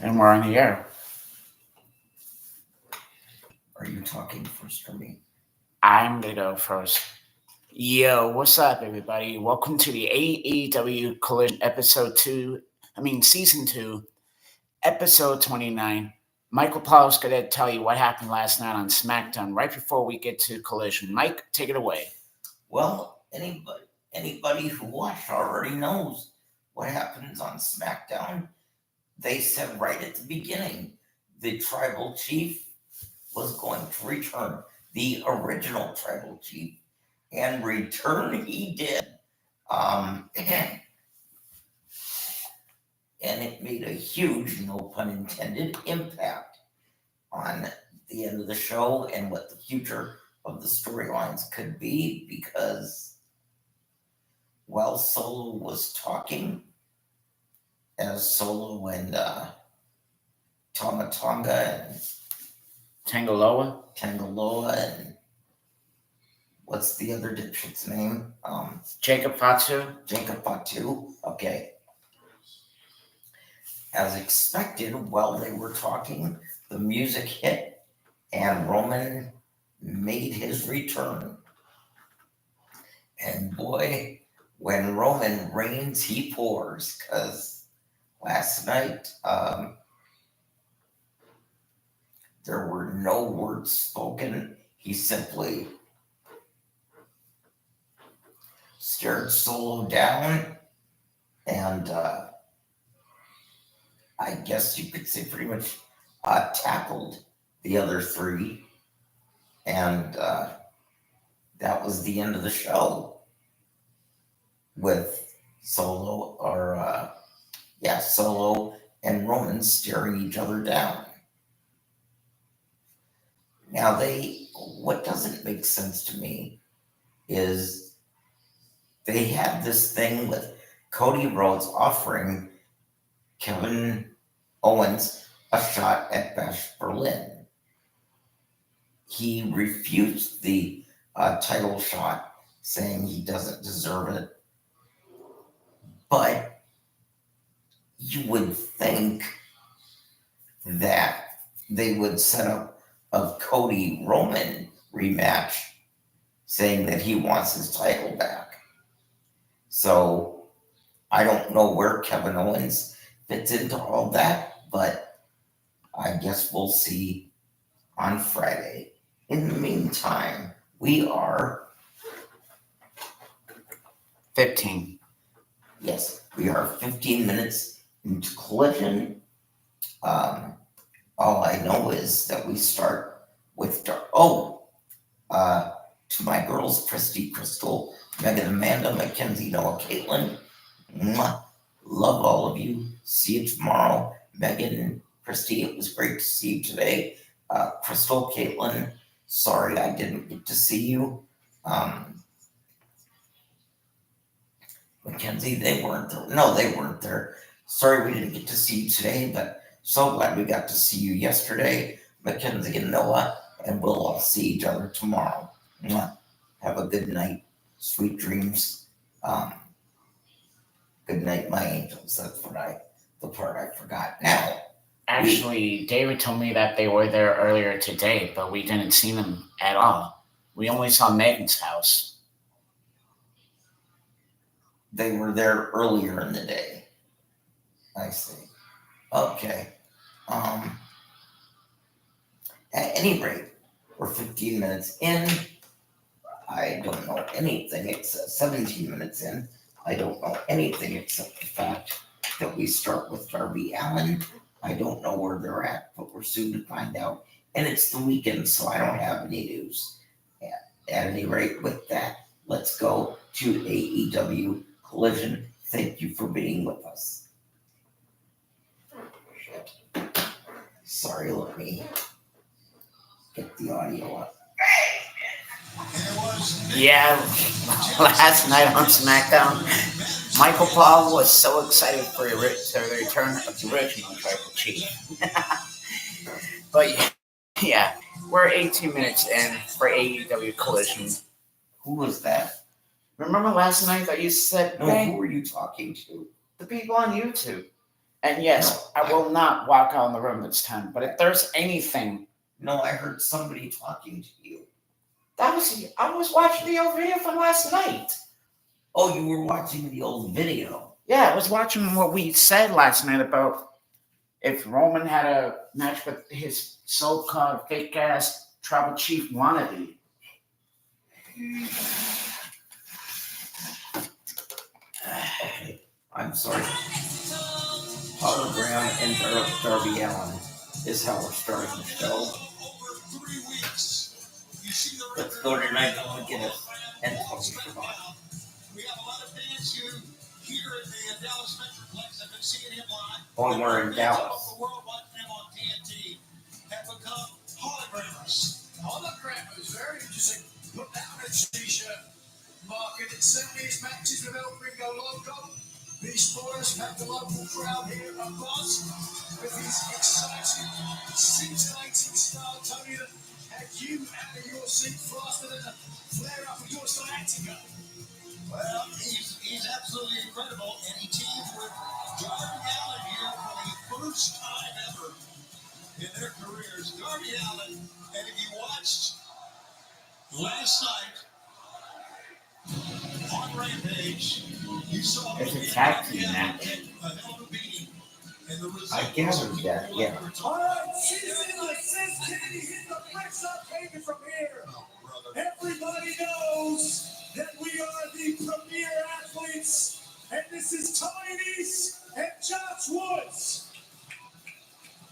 And we're on the air. Are you talking first or me? I'm gonna go first. Yo, what's up, everybody? Welcome to the AEW Collision episode 2. Season 2, episode 29. Michael Paulo's gonna tell you what happened last night on SmackDown right before we get to Collision. Mike, take it away. Well, anybody who watched already knows what happens on SmackDown. They said right at the beginning the tribal chief was going to return, the original tribal chief, and return he did. And it made a huge, no pun intended, impact on the end of the show and what the future of the storylines could be because, while Solo was talking, as Solo and Tama Tonga and Tangaloa? Tangaloa and what's the other dipshit's name? Jacob Fatu? Jacob Fatu. Okay. As expected, while they were talking, the music hit and Roman made his return. And boy, when Roman reigns, he pours. Because last night, there were no words spoken. He simply stared Solo down and I guess you could say pretty much tackled the other three. And that was the end of the show with Solo and Roman staring each other down. Now what doesn't make sense to me is they had this thing with Cody Rhodes offering Kevin Owens a shot at Bash Berlin. He refused the title shot, saying he doesn't deserve it. But you would think that they would set up a Cody Roman rematch, saying that he wants his title back. So I don't know where Kevin Owens fits into all that, but I guess we'll see on Friday. In the meantime, we are 15. Yes, we are 15 minutes into Collision. All I know is that we start with to my girls, Christy, Crystal, Megan, Amanda, Mackenzie, Noah, Caitlin. Mwah. Love all of you. See you tomorrow. Megan and Christy, it was great to see you today. Crystal, Caitlin, sorry I didn't get to see you. Mackenzie, they weren't there. No, they weren't there. Sorry we didn't get to see you today, but so glad we got to see you yesterday, Mackenzie and Noah, and we'll all see each other tomorrow. Mwah. Have a good night. Sweet dreams. Good night, my angels. That's the part I forgot. Now, actually, David told me that they were there earlier today, but we didn't see them at all. We only saw Megan's house. They were there earlier in the day. I see. Okay. At any rate, we're 15 minutes in. I don't know anything. It's 17 minutes in. I don't know anything except the fact that we start with Darby Allin. I don't know where they're at, but we're soon to find out. And it's the weekend, so I don't have any news. At any rate, with that, let's go to AEW Collision. Thank you for being with us. Shit. Sorry, let me get the audio up. Yeah, last night on SmackDown, Michael Paul was so excited for the return of the original Tribal Chief. But yeah, we're 18 minutes in for AEW Collision. Who was that? Remember last night that you said, no, who were you talking to? The people on YouTube. And yes, No, I will not walk out in the room this time. But if there's anything, No, I heard somebody talking to you. I was watching the old video from last night. Oh, you were watching the old video. Yeah, I was watching what we said last night about if Roman had a match with his so-called fake-ass tribal chief wannabe. Okay, I'm sorry. Hologram and Darby Allin is how we're starting the show. Let's go tonight. I'm going to get us and Tony Schiavone. We have a lot of fans here in the Dallas Metroplex. I've been seeing him live. When we're in Dallas. The world watching him on TNT have become hologrammers. Hologram is very interesting. Put down a t-shirt. Market it certainly his matches with El Gringo logo. Beast Boys have the local crowd here at Boss with his exciting, scintillating style, Tony, that had you out of your seat faster than a flare up of your sciatica. Well, he's absolutely incredible, and he teamed with Darby Allin here for the first time ever in their careers. Darby Allin, and if you watched last night on Rampage, you saw It's a tag team match. I gathered that, yeah. All right, season like says Kennedy hit the bricks up, taking from here. Everybody knows that we are the premier athletes, and this is Tony Nese and Josh Woods.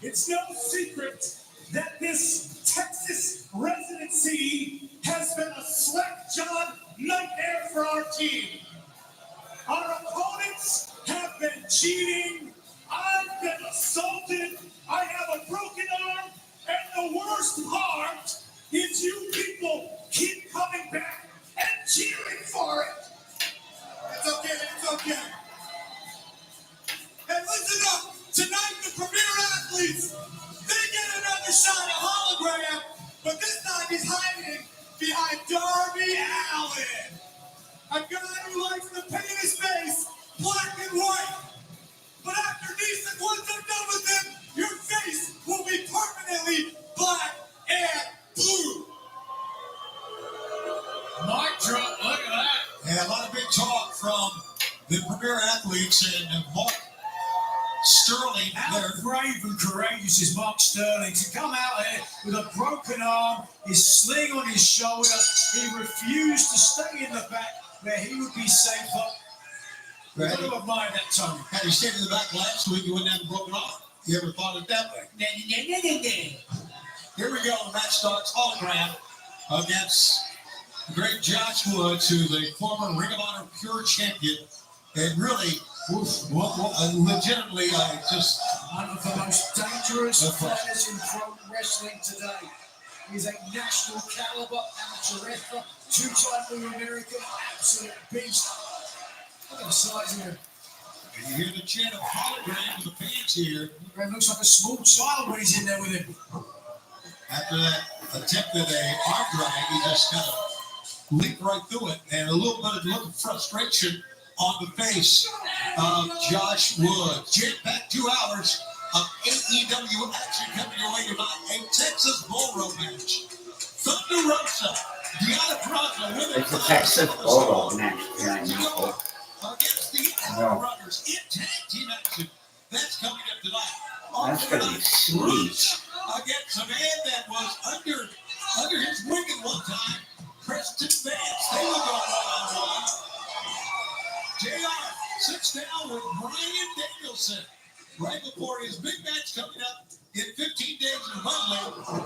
It's no secret that this Texas residency has been a slack-jawed nightmare for our team. Our opponents have been cheating. I've been assaulted. I have a broken arm. And the worst part is you people keep coming back and cheering for it. It's okay, it's okay. And listen up, tonight the premier athletes, they get another shot at hologram, but this time he's hiding behind Darby Allin. A guy who likes to paint his face black and white. But after Nese and Woods are done with him, your face will be permanently black and blue. Mic drop, look at that. And a lot of big talk from the premier athletes and Mark Sterling How there. brave and courageous is Mark Sterling to come out here with a broken arm, his sling on his shoulder. He refused to stay in the back where he would be safer. You've got to admire that, Tony. Had he stayed in the back last week, he wouldn't have a broken arm. You ever thought of it that way? Here we go. The match starts. Hologram against the great Josh Woods, who's a former Ring of Honor Pure Champion. And really, legitimately, One of the most dangerous fighters in pro wrestling today. He's a national caliber amateur wrestler, two-time All American, absolute beast. Look at the size of him. and you hear the chant of hologram to the fans here. It looks like a small child when he's in there with him. After that attempt at a arm drag, he just kind of leaped right through it, and a little bit of look of frustration on the face of Josh Woods. Jam-packed 2 hours of AEW action coming your way tonight. A Texas Bull match. Thunder Rosa, Deanna Praza, It's a Texas Bulldog match tonight, Michael. against the Alpha Brothers in tag team action. That's coming up tonight. That's gonna be sweet. Against a man that was under his wing at one time, Preston Vance. They will go one-on-one. JR sits down with Brian Danielson right before his big match coming up in 15 days in Wembley.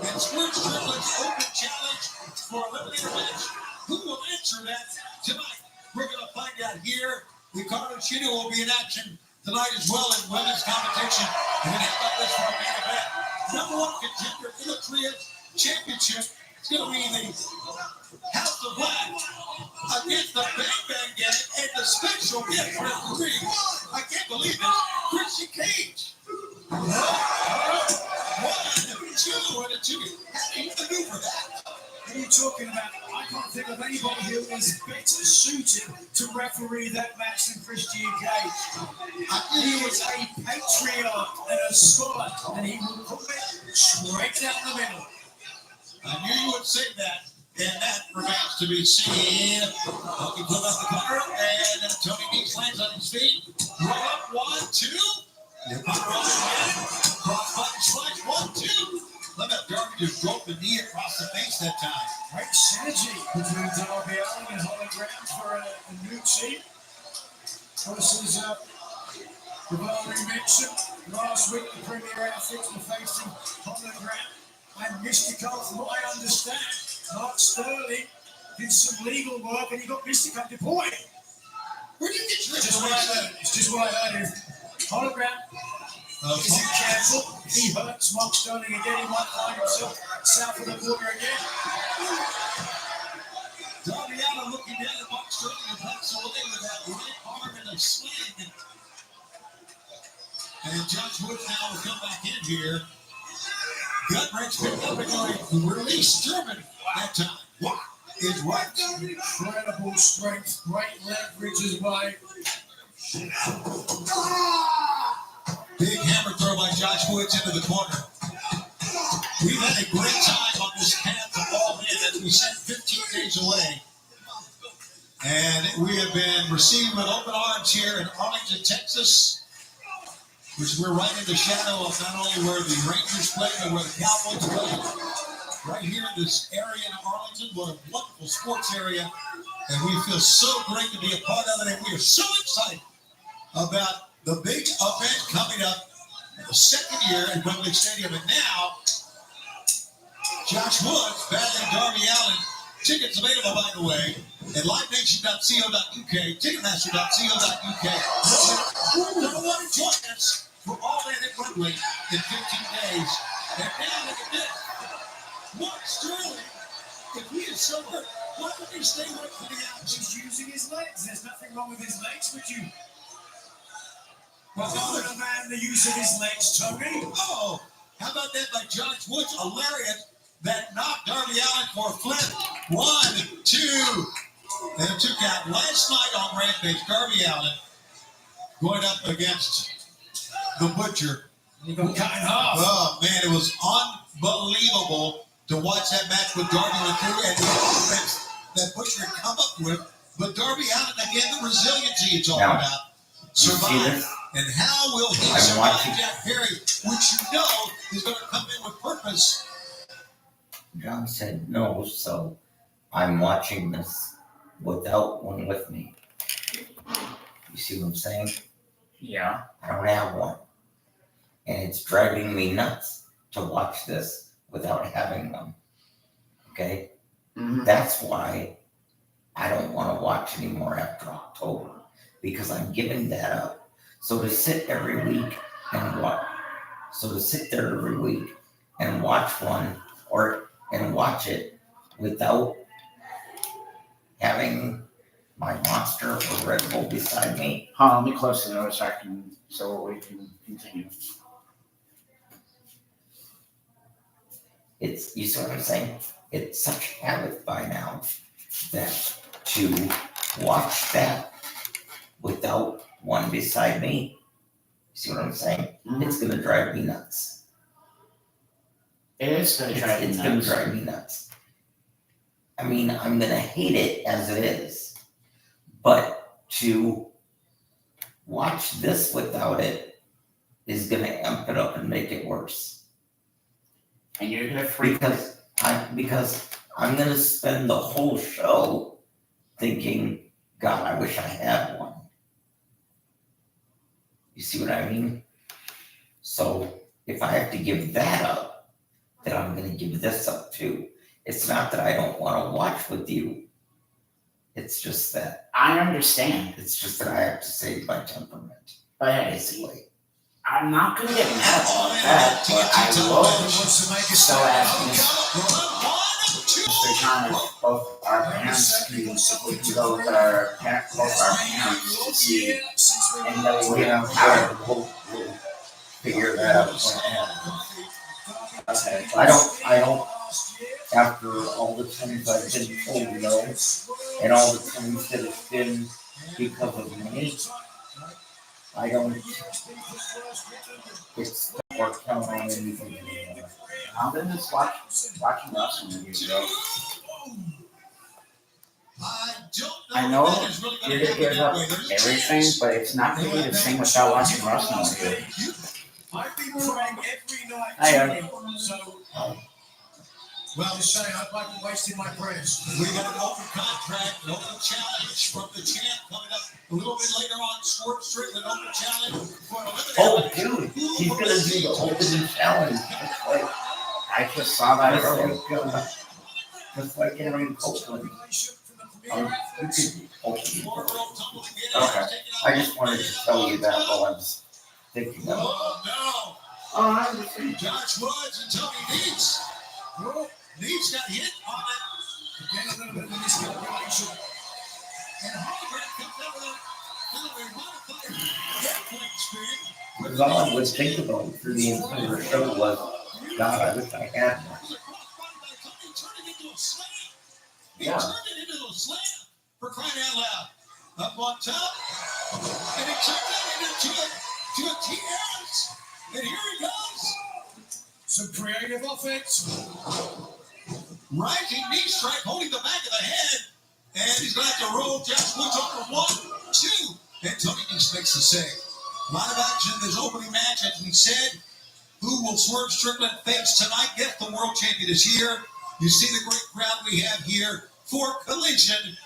And Squirts Triplett's open challenge for a eliminator match. Who will answer that tonight? We're going to find out here. Ricardo Chino will be in action tonight as well in women's competition. And then how about this for a main event? Number 1 contender in the Trios Championship. It's going to be the House of Black against the Bang Bang Gang and the special guest referee. I can't believe this. Christian Cage. 1, 2, and a 2. How do you maneuver that? What are you talking about? I can't think of of anybody who is better suited to referee that match than Christian Cage. He is a patriot and a scholar, and he will put it straight down the middle. I knew you would say that, and that remains to be seen. He put up the corner, and Tony Nese lands on his feet. Roll up, 1, 2. Roll again. Crossbody slice, 1, 2. Look at Darby just broke the knee across the face that time. Great synergy between Darby Allin and Hologram for a new team. Versus the one we mentioned last week, the Premier Outfits were facing Hologram and Mystico. From what I understand, Mark Sterling did some legal work and he got Mystico deployed. Where do you get your Just what I heard. It's just what I heard. Hologram isn't careful. He hurts Mark Sterling again. He might find himself south of the border again. Darby Allin looking down at Mark Sterling and backs away with that right arm and a sling. And Josh Woods now will come back in here. Gut wrench picked up and going release German that time. What is right? Incredible strength, great leverage as well. Big hammer throw by Josh Woods into the corner. We've had a great time on this path to All In as we sent 15 days away. And we have been received with open arms here in Arlington, Texas, which we're right in the shadow of not only where the Rangers play, but where the Cowboys play. Right here in this area in Arlington, what a wonderful sports area. And we feel so great to be a part of it. And we are so excited about the big event coming up the second year at Wembley Stadium. And now, Josh Woods battling Darby Allin. Tickets available, by the way, at livenation.co.uk, ticketmaster.co.uk. Number one, join us for All In at Wembley in 15 days. And now look at this. Mark Sterling, if he is so hurt, why would he stay away from the action? He's using his legs. There's nothing wrong with his legs, but you. Well, Rather man the use of his legs, Tony. oh, how about that by Josh Woods? A lariat that knocked Darby Allin for a flip. 1, 2, and a 2 count. Last night on Rampage, Darby Allin going up against the Butcher. He got cut in half. Oh, man, it was unbelievable to watch that match with Darby went through and the offense that Butcher had come up with. But Darby Allin, again, the resiliency it's all Now, about. see Survive. this? And how will he I'm survive watching. Jack Perry, which you know is going to come in with purpose? John said no, so I'm watching this without one with me. You see what I'm saying? Yeah. I don't have one. And it's driving me nuts to watch this without having one. Okay? Mhm. That's why I don't want to watch anymore after October, because I'm giving that up. So to sit every week and watch, there every week and watch one and watch it without having my Monster or Red Bull beside me. Hold on, let me close the door so we can continue. It's, you see what I'm saying? It's such habit by now that to watch that without one beside me, see what I'm saying? It's gonna drive me nuts. It is going to drive you It's gonna nuts. drive me nuts. I mean, I'm gonna hate it as it is, but to watch this without it is gonna amp it up and make it worse. And you're going to freak. Because I'm gonna spend the whole show thinking, God, I wish I had one. You see what I mean? So if I have to give that up, then I'm gonna give this up too. It's not that I don't want to watch with you. It's just that I understand. I have to save my temperament, But hey, basically. I'm not going to get mad about that. But I will Wants to make a still stand. ask Mr. John if both our parents can, if we can go with our parents, both our parents to see anybody we have power. We'll figure that out. Okay. I don't, after all the times I've been told no, and all the times that it's been because of money, I don't expect or count on anything anymore. I've been just watching wrestling with you, bro. I know you're gonna give up everything, but it's not gonna be the same without watching wrestling with you. I've been praying every night. I am. So, well, to say I might be wasting my prayers. We got an open contract, an open challenge from the champ coming up a little bit later on. Swerve Strickland open challenge for an eliminator. Oh, dude, he's gonna do the opening challenge. I just saw that Just earlier. like, just like Aaron Copeland. You could open. Okay. I just wanted to tell you that while I was thinking of it. Oh, no. Oh, I understand. Josh Woods and Tony Needs. Needs got hit on it. Again, a little bit of miscalculation. And Hologram comes out with a modified airplane screen. Because all I would think about through the entire show was, God, I wish I had one. It was a crossbody by Tony turning into a slam. He Yeah. turned it into a slam for crying out loud. Up on top. And he turned it into a T-Harris. And here he goes. Some creative offense. Rising knee strike holding the back of the head. And he's going to have to roll Josh Woods over 1, 2. And Tony Nese makes the save. A lot of action in this opening match, as we said. Who will Swerve Strickland face tonight? Yes, the world champion is here. You see the great crowd we have here for Collision.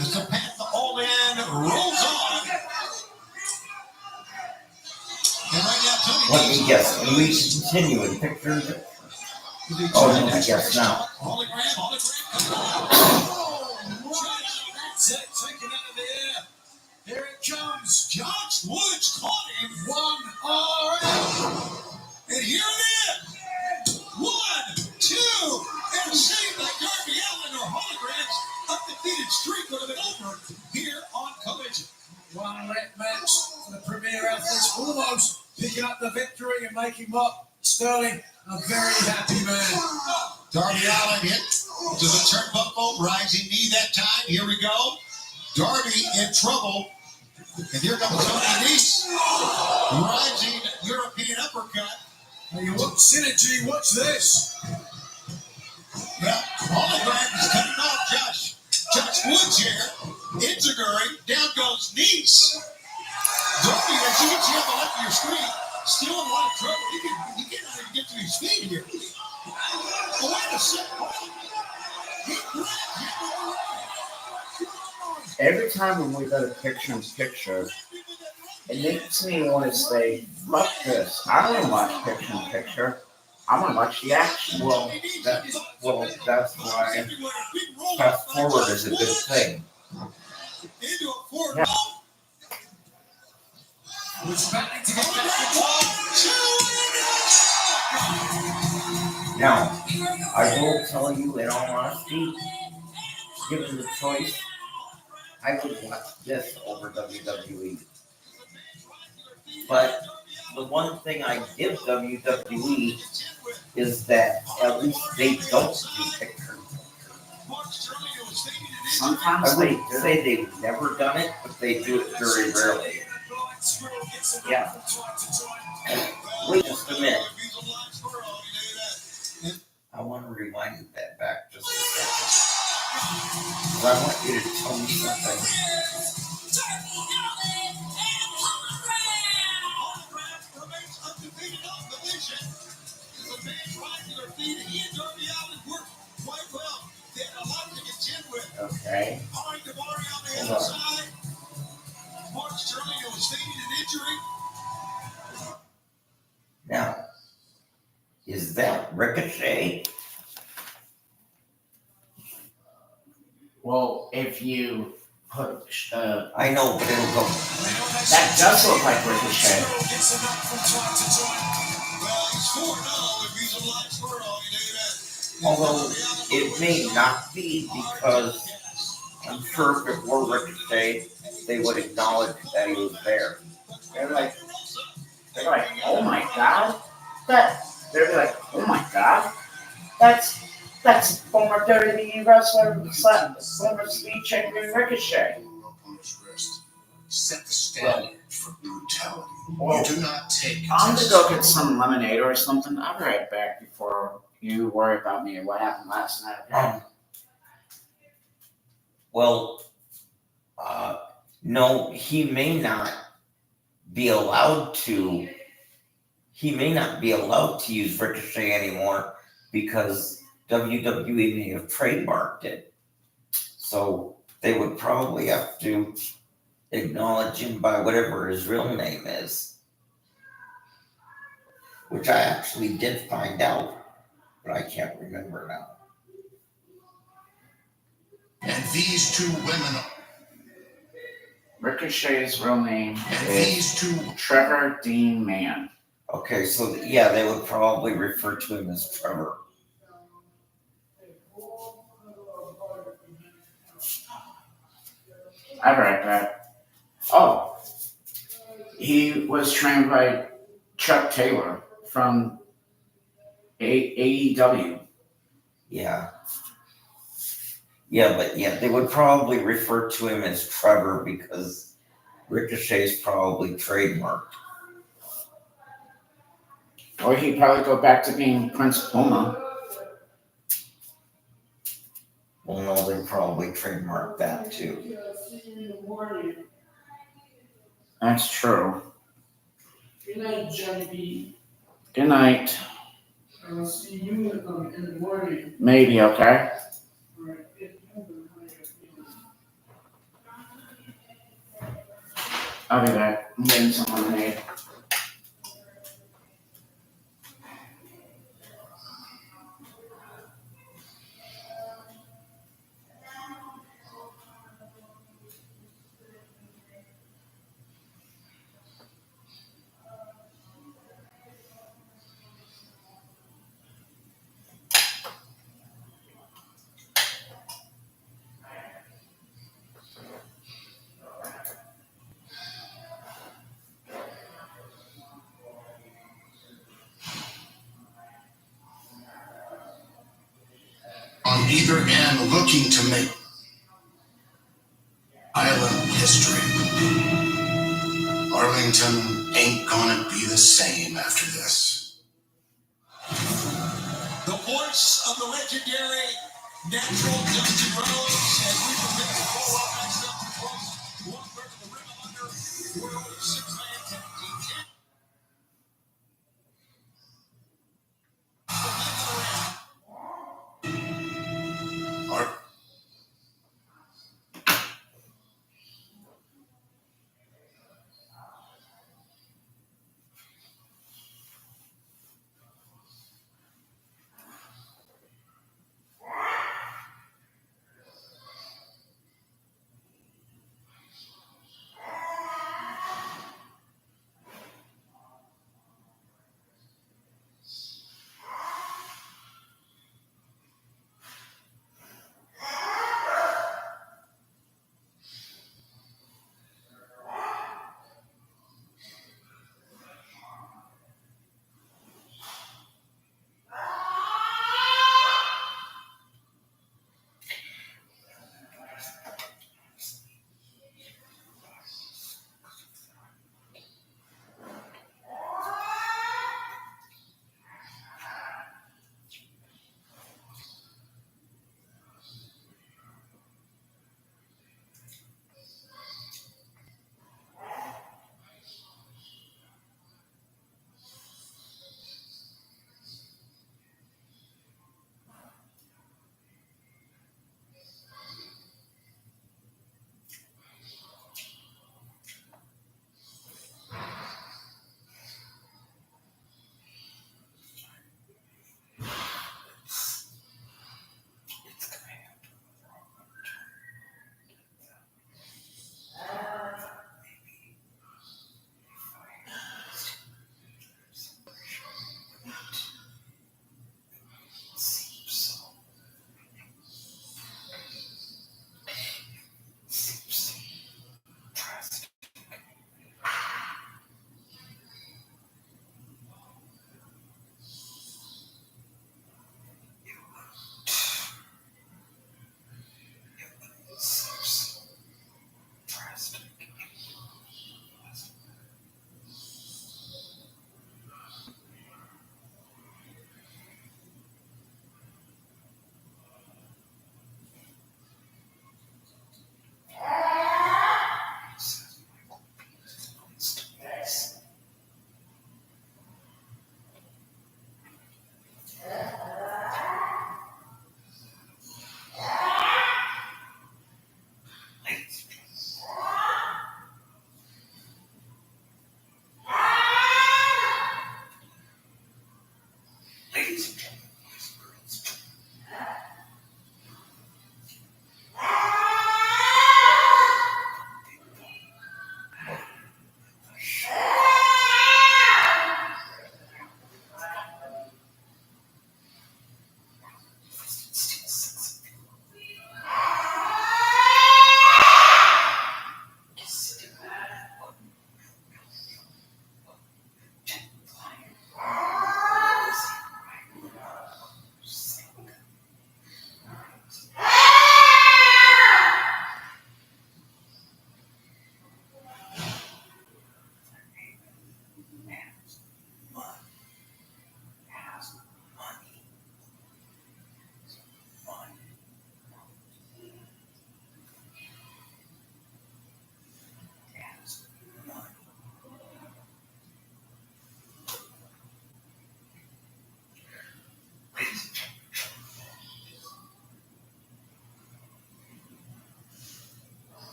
As the path to All In rolls on. And right now, Tony Let me Nese- guess, and we should continue in picture. Oh, no, I guess not. Hologram. That's it, taken out of the air. Here it comes. Josh Woods caught him. 1 RL. And here it is. 1, 2, and saved by Darby Allin or Hologram's undefeated streak would have been over here on Collision. One red match for the Premier Athletes, almost picking up the victory and making Mark Sterling a very happy man. Darby Allin hit to the turnbuckle, rising knee that time. Here we go. Darby in trouble. And here comes Tony Nese. Rising European uppercut. Now you want synergy, watch this. Well, Hologram is cutting off Josh Woods here. Integuri, down goes Nese. Darby, as you can see on the left of your screen, still in a lot of trouble. He cannot even get to his feet here. Oh, wait a second. He grabbed him. Every time when we go to picture-in-picture, it makes me want to say, fuck this. I don't want to watch picture-in-picture. I want to watch the action. Well, that's why fast forward is a good thing. Into a forward Yeah. roll. Who's battling to get back Now, I will tell you in all honesty, given the choice, I would watch this over WWE. But the one thing I give WWE is that at least they don't do pictures. Sometimes I they wouldn't do. say they've never done it, but they do it very rarely. Yeah. Wait just a minute. I want to rewind that back just a second. 'Cause I want you to tell me something. Okay. Hold on. Mark Sterling, who was feigning an injury. Now, is that Ricochet? Well, if you put, I know, but it'll go. that does look like Ricochet. Well, he's 4-0 if he's a live squirrel, you know that. Although it may not be, because I'm sure if it were Ricochet, they would acknowledge that he was there. They're like, oh my god, they're like, oh my god, that's That's former WWE wrestler, former speed champion Ricochet. Set the standard for brutality. Well, You do not take. I'm gonna go get some lemonade or something. I'll be right back before you worry about me and what happened last night. Okay? Well, no, he may not be allowed to. He may not be allowed to use Ricochet anymore because WWE may have trademarked it. So they would probably have to acknowledge him by whatever his real name is, which I actually did find out, but I can't remember now. And these two women. Ricochet's real name And is these two. Trevor Dean Mann. Okay, so yeah, they would probably refer to him as Trevor. I'll be right back. Oh, he was trained by Chuck Taylor from AEW. Yeah. Yeah, but yeah, they would probably refer to him as Trevor because Ricochet's probably trademarked. Or he'd probably go back to being Prince Puma. Well, no, they probably trademarked that too. That's true. Good night, Johnny B. Good night. I will see you in the morning. Maybe, okay? All right. I'll be back. I'm getting some lemonade. On either end looking to make island history. Arlington ain't gonna be the same after this. The voice of the legendary natural Dusty Rhodes as we prepare to roll our next up to close 1/3 of the Ring of Honor World Six-Man Tag Team Champion.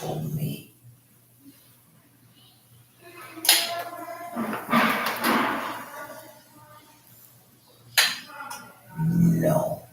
told me. No.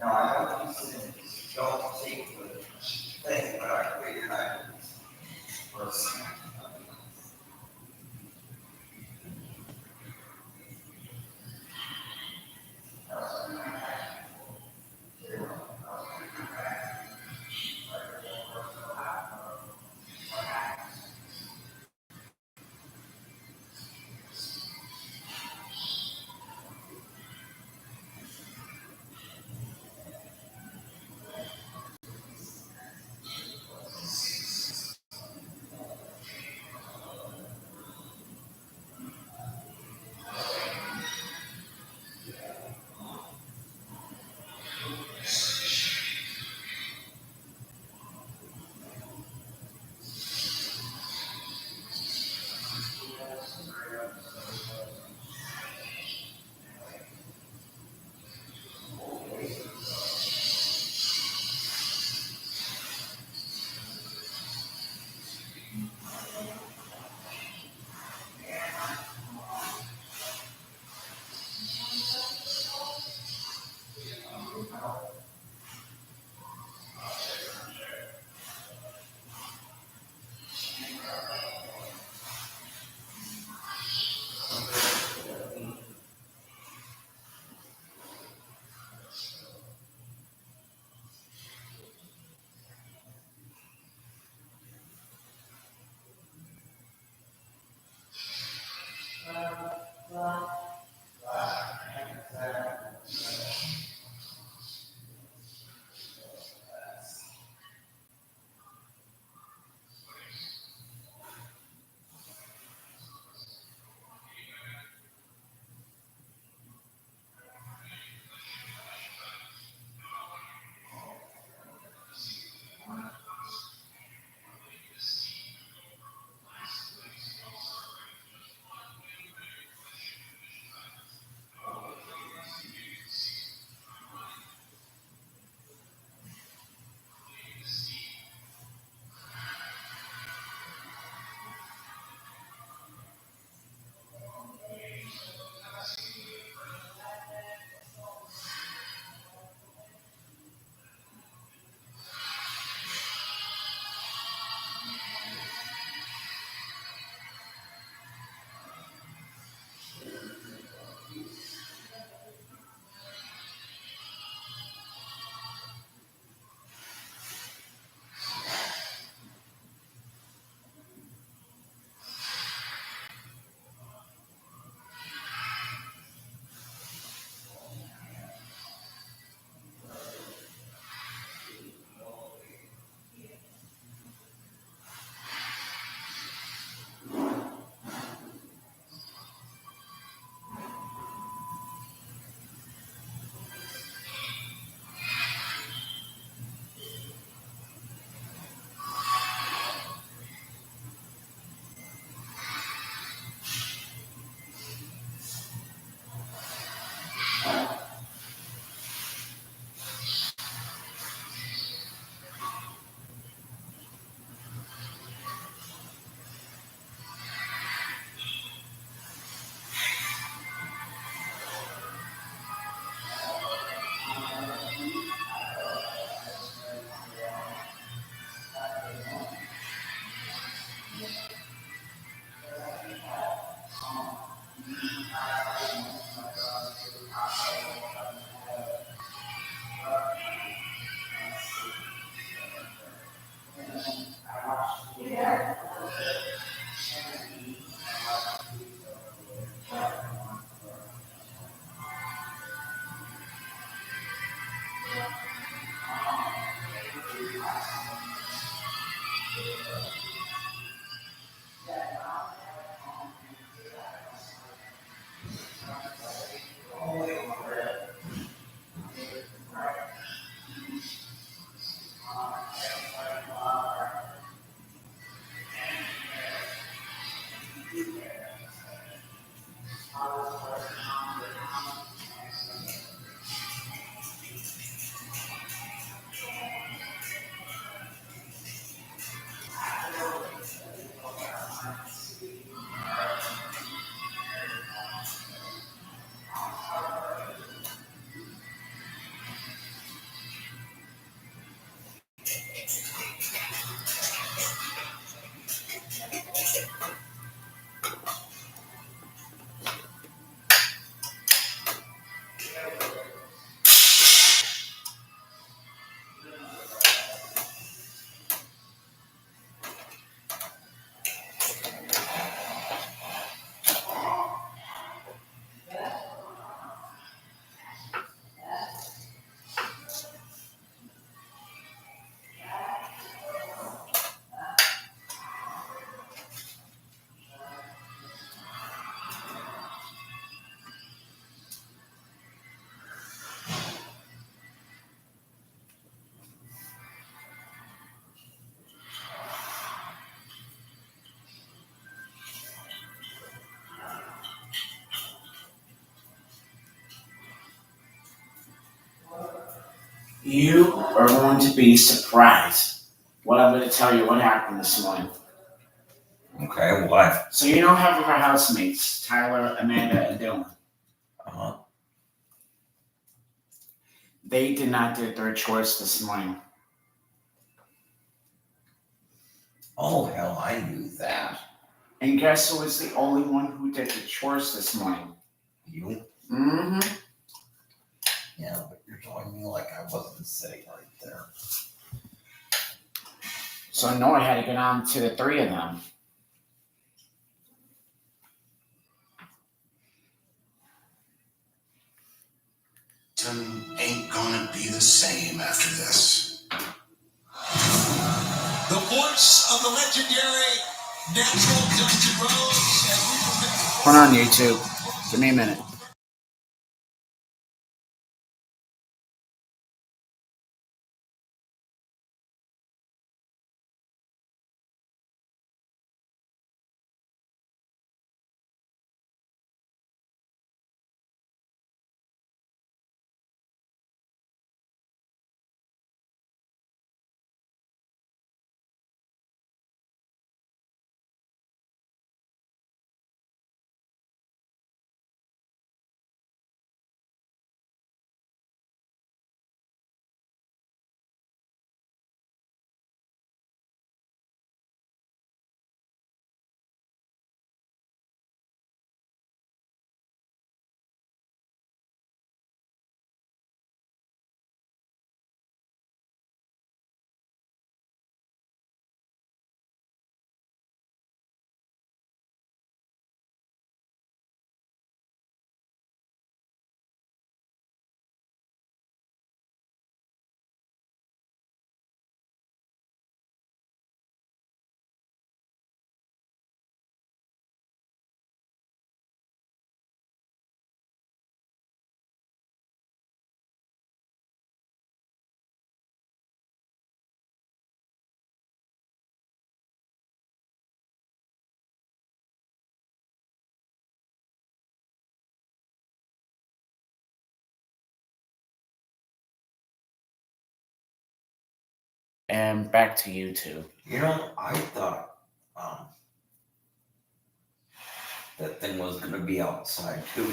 No, I know you said don't take the thing, but I figured I would first. You are going to be surprised what I'm going to tell you what happened this morning. Okay, what? So you know half of our housemates, Tyler, Amanda, and Dylan. Uh-huh. They did not do their chores this morning. Oh, hell, I knew that. And guess who was the only one who did the chores this morning? You? Mm-hmm. Yeah, but you're telling me like I wasn't sitting right there. So no, I had to get on to the three of them. Ain't gonna be the same after this. The voice of the legendary natural Dustin Rhodes. As we prepare Hold on, YouTube. Give me a minute. And back to YouTube. You know, I thought that thing was gonna be outside too.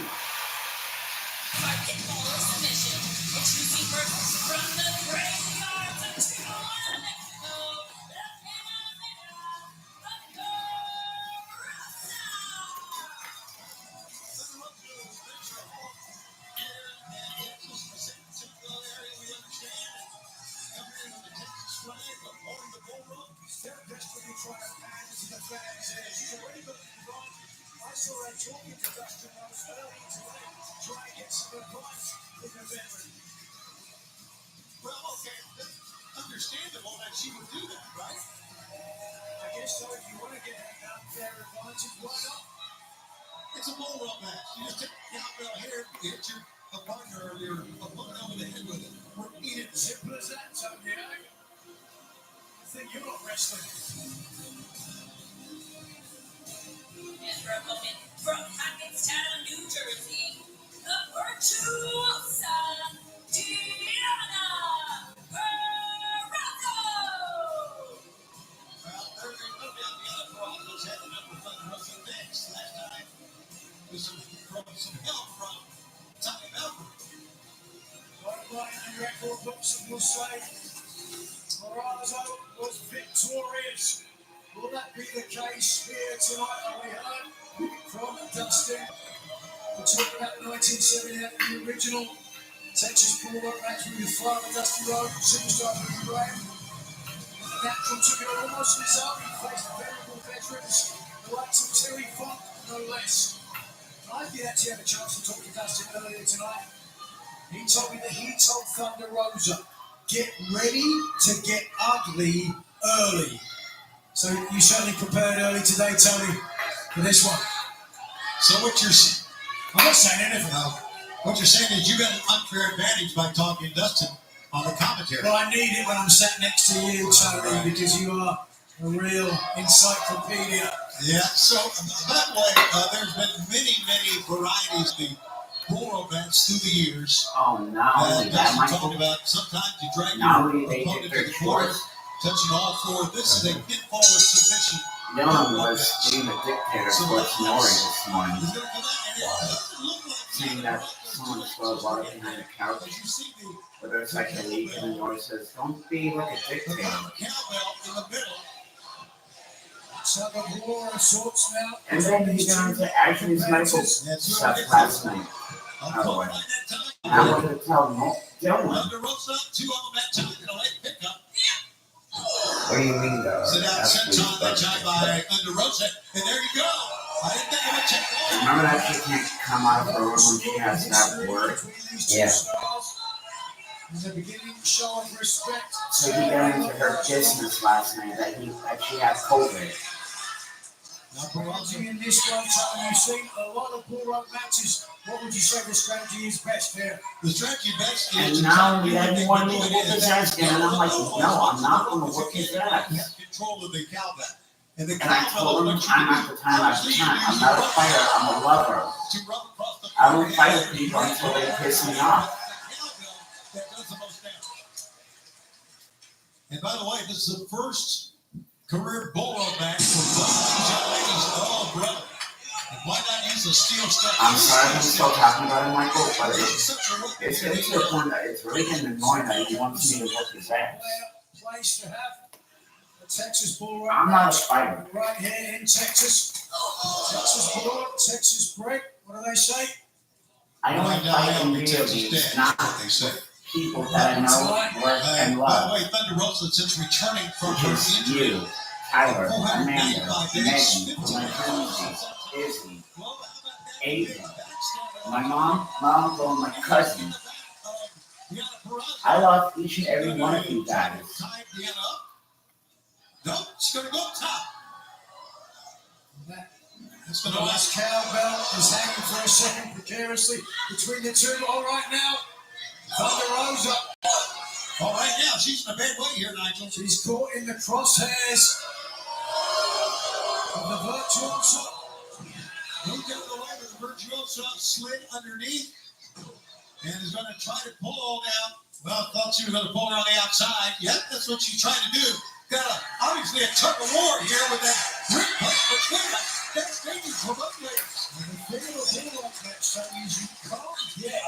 Toure talking to Dustin Rose early today, trying to get some advice from the veteran. Well, okay, that's understandable that she would do that, right? I guess so. If you want to get an unfair advantage, why not? It's a bull rope match. You just take the cowbell here, you hit your partner or your opponent over the head with it. Repeat it. Simple as that, Tony. I think you're not wrestling. And for a moment, from Hackettstown, New Jersey, the virtuosa Diana Purrazzo. Well, there's no doubt the other Purrazzo's had the number of Thunder Rosa next last time. With some help from Tommy Melbourne. Right in the record books, will say Purrazzo was victorious. Will that be the case here tonight? Are we heard from Dustin? We're talking about the 1978, the original Texas Bull Rope match with Father Dusty Rhodes, superstar Billy Graham. And the natural took it almost on his own. He faced venerable veterans, the likes of Terry Funk, no less. I did actually have a chance to talk to Dustin earlier tonight. He told me that he told Thunder Rosa, get ready to get ugly early. So you certainly prepared early today, Tony, for this one. So what you're I'm not saying anything. what you're saying is you got an unfair advantage by talking to Dustin on the commentary. Well, I need it when I'm sat next to you, Tony, because you are a real encyclopedia. Yeah. So by the way, there's been many varieties of the bull rope match through the years. Oh, not only that, Dustin talked Michael. about sometimes you drag Not your only they opponent did to the their corner, choice. touching all four. This is a pinfall with submission. Dylan was being a dictator for Snorri this morning, He's gonna come out and it doesn't look like saying that someone spilled water behind the couch. as you see the But there's like a leak, and Nori says, "Don't be like a dictator." cowbell in the middle. So the war of sorts now. And then he got into Ashley's medical stuff last night. Right that time. I wanted to tell Dylan. Thunder Rosa, two of them that time in a late pickup. What do you mean, though? Sit down, senton that time by Thunder Rosa, and there you go. I didn't think it would take long. Remember that she can't come out of her room when she has to have work? Yeah. There's a beginning show of respect. So he got into her business last night that she had COVID. Now, Purrazzo, In this one, Tony, you've seen a lot of bull rope matches. What would you say the strategy is best here? the strategy best is And to now try we to had make one the whoop point his is ass again, and I'm like, no, I'm not going to whoop his ass. You have control of the cowbell. And the And I told him what you time do, after time after usually time, you I'm use not a your fighter, I'm a lover. to rub across the I don't fight with forehead. people until they piss me off. The cowbell that does the most damage. And by the way, this is the first career bull rope match for both these young ladies. Oh, brother. And why not use a steel strap? I'm sorry I'm still talking about it, Michael, but It's such a weapon. it's to the point that it's really getting annoying that he wants me to whoop his ass. Place to have a Texas bull rope. I'm not a fighter. Right here in Texas. Texas bull rope, Texas break. What do they say? I Right only now, fight in the video Texas games, Dead, not what they say. people that I know, work, and By the love. way, Thunder Rosa, since returning from her Because injury, you, Tyler, 495 Amanda, days, Megan, 15 Mackenzie, Izzy, well, how about that? Ava, Backstabber. my mom, my uncle, and my cousin. I love each and every one of you guys. Tie Deanna up. No, she's gonna go up top. It's The gonna last last. cowbell is hanging for a second precariously between the two. All right now, Thunder Rosa. All right, now she's in a bad way here, Nigel. She's caught in the crosshairs of the virtuoso. Moved out of the way with the virtuoso, slid underneath, and is going to try to pull now. Well, thought she was going to pull her on the outside. Yep, that's what she's trying to do. Got obviously a tug of war here with that grip hook between them. That's dangerous for both ladies. And the thing of the bull rope match, so is you can't get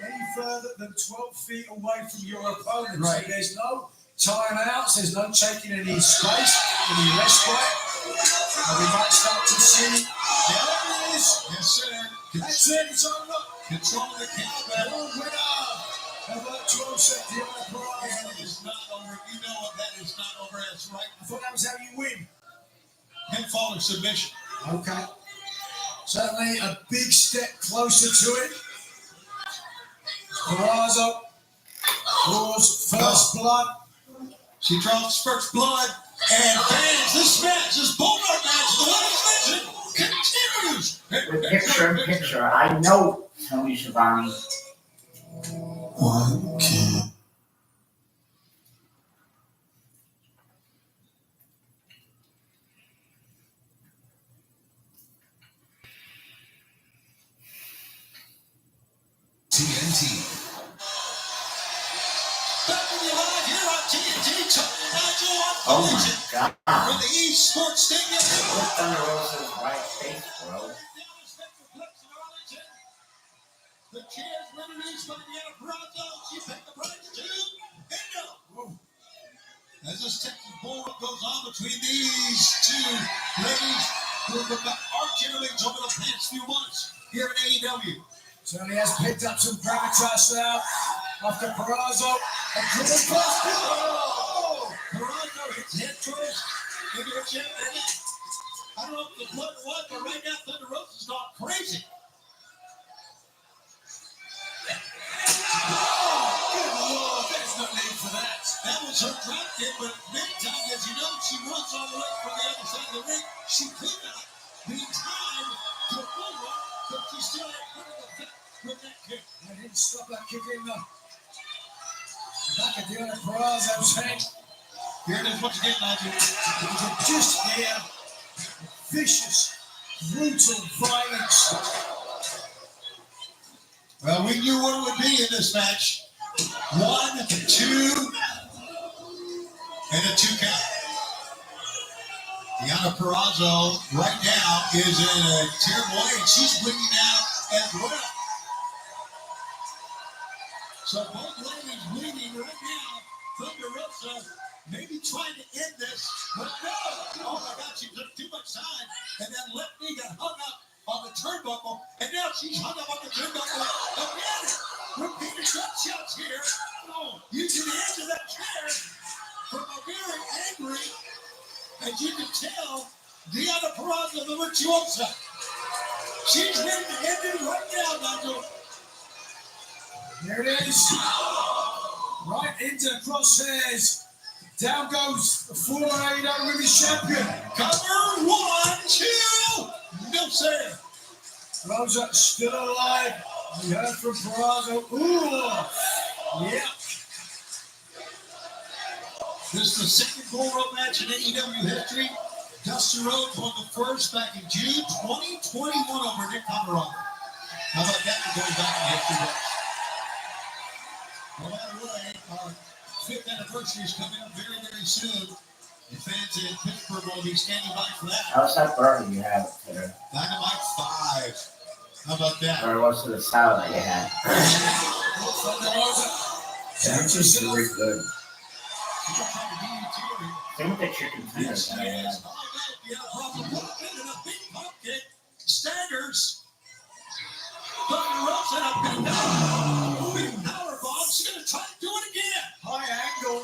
any further than 12 feet away from your opponent. Right. So there's no timeouts, there's no taking any space, any respite. And we might start to see. There it is. Yes, sir. That's it, it's over. Control the cowbell. The winner of virtuoso Diana Purrazzo. It is not over. You know what that is not over. That's right. I thought that was how you win. Pinfall or submission. Okay. Certainly a big step closer to it. Peraza draws first blood. She draws first blood. And fans, this match, this Bulldog match, the women's division, continues. With picture in picture, I know Tony Schiavone. Okay. TNT. Back with you live here on TNT, Tony and Nigel on Oh my Collision god. from the East Sports Stadium. Look Thunder Rosa's right face, bro. The chairs were introduced by Deanna Peraza. She picked the prize to Endo. As this Texas Bull goes on between these two ladies who have become arch enemies over the past few months here in AEW. Certainly has picked up some gravitas now after Peraza. A good cross. Oh! Peraza hits head first into her chin. I don't know if the blood was, but right now Thunder Rosa's gone crazy. Oh, good Lord, there's no need for that. That was her drop kick, but many times, as you know, she runs all the way from the other side of the ring. She could not be timed to a full run, but she still had critical effect with that kick. I didn't stop that kick in the back of Deanna Peraza's head. Here it is once again, Nigel. Just here, vicious, brutal violence. Well, we knew what it would be in this match. 1, 2, and a 2 count. Deanna Peraza right now is in a terrible way, and she's bleeding out as well. So both ladies bleeding right now. Thunder Rosa maybe trying to end this, but no! Oh my God, she took too much time, and that left knee got hung up on the turnbuckle, and now she's hung up on the turnbuckle again. Repeated gunshots here. Oh, using the edge of that chair from a very angry, as you can tell, Deanna Peraza, the virtuosa. She's ready to end it right now, Nigel. There it is. Right into the crosshairs. Down goes the former AEW Women's Champion. Cover 1, 2. No, sir. Rosa still alive. We heard from Peraza. Ooh. Yeah. This is the second Bull Rope match in AEW history. Dusty Rhodes won the first back in June 2021 over Nick Conrad. How about that for going back in history books? No matter what, our 5th anniversary is coming up very, very soon. The fans in Pittsburgh will be standing by for that. How's that burger you have today? Dynamite 5. How about that? Or what's the salad that you had? Thunder Rosa. That's just really good. She's gonna try to beat you too. Same with the chicken tenders Yes, that I yes. had. Oh, no. Yeah, problem. And a big pump kick. Staggers. Thunder Rosa and a big power bomb. She's going to try to do it again. High angle.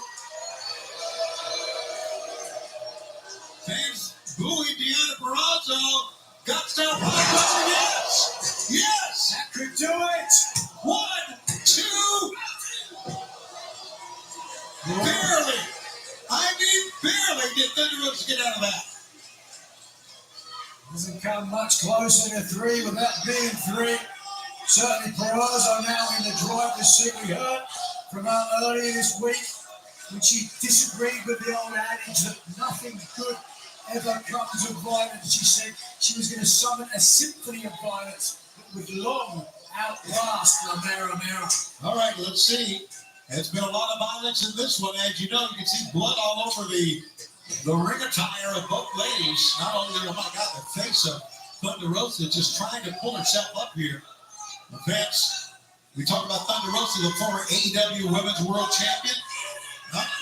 Fans booing Deanna Peraza. Got down high. Yes. Yes. That could do it. 1, 2. Barely. I mean, barely did Thunder Rosa get out of that. Doesn't come much closer to 3 without being 3. Certainly Peraza now in the driver's seat. We heard from her earlier this week when she disagreed with the old adage that nothing good ever comes of violence. She said she was going to summon a symphony of violence that would long outlast La Mera Mera. All right, let's see. There's been a lot of violence in this one. As you know, you can see blood all over the ring attire of both ladies. Not only, oh my God, the face of Thunder Rosa just trying to pull herself up here. The fans, we talk about Thunder Rosa, the former AEW Women's World Champion.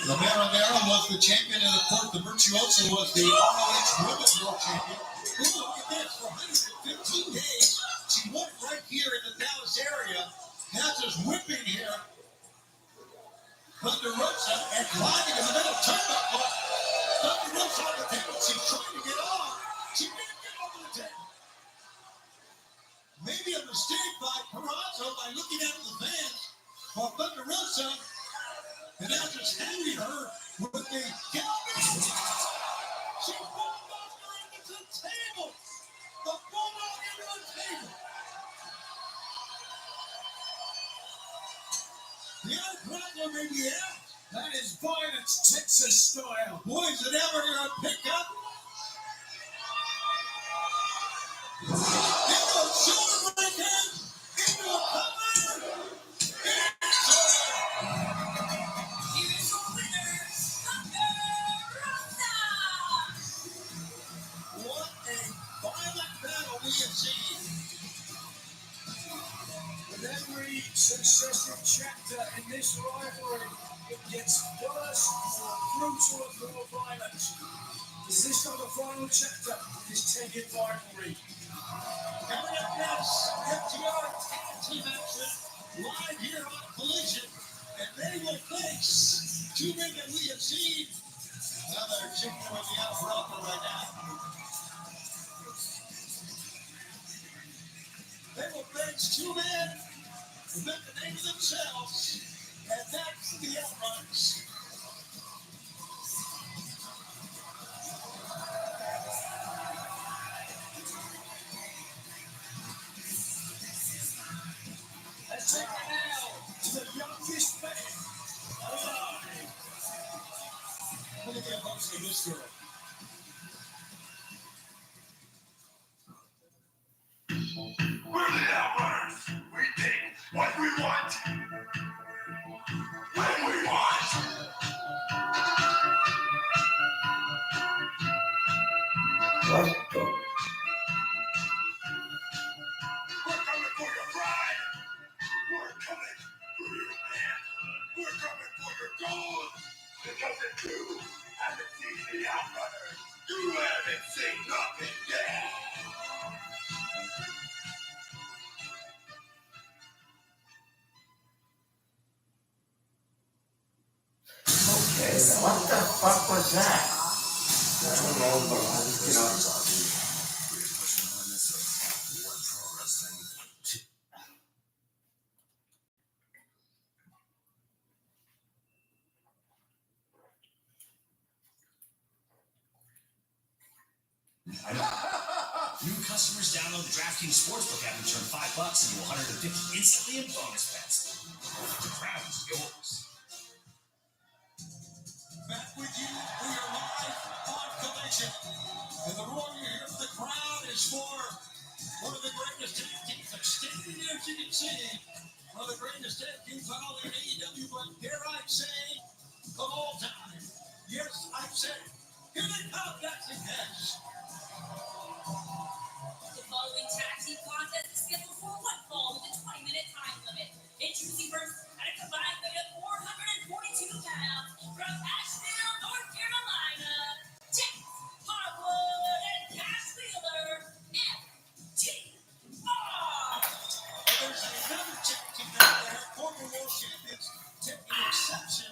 La Mera Mera was the champion, and of course, the Virtuosa was the ROH Women's World Champion. Ooh, look at this, for 115 days, she won right here in the Dallas area. Now just whipping here. Thunder Rosa and climbing in the middle turnbuckle. Thunder Rosa on the table. She's trying to get off. She can't get over the table. mistake by Peraza by looking at the fans, while Thunder Rosa and now just handing her with the helmet. She bulldogged her into the table. The bulldog into the table. The other problem may be out. That is violence, Texas style. Boys, is it ever going to pick up? Into a shoulder breaker. Into a cover. It's over. Here's your winner, Thunder Rosa. What a violent battle we have seen. With every successive chapter in this rivalry, it gets worse, more brutal, and more violent. Is this not the final chapter of this tenured rivalry? Coming up next, FTR Tag Team action live here on Collision, and they will face two men that we have seen. Now they're chicken with the Alpha right now. They will face two men who make the name of themselves, and that's the Outrunners. Let's take it now to the youngest man alive. Look at the emotion of this girl. We're the Outrunners. We take what we want. When we want. What the? We're coming for your pride. We're coming for your manhood. We're coming for your gold. Because if you haven't seen the Outrunners, you haven't seen nothing yet. Okay, what the fuck was that? I don't know, but New customers download the DraftKings Sportsbook app and turn $5 into $150 instantly in bonus bets. The crown is yours. Back with you, we are live on Collision. And the roar you hear from the crowd is for one of the greatest tag teams that's standing there, as you can see. One of the greatest tag teams on all the AEW, but dare I say, of all time. Yes, I say, here they come, that's it, yes. The following tag team contest is scheduled for one fall with a 20-minute time limit. Introducing first at a combined weight of 442 pounds from Asheville, North Carolina, James Harwood and Cash Wheeler, FTR. There's another tag team out there, former world champions, taking exception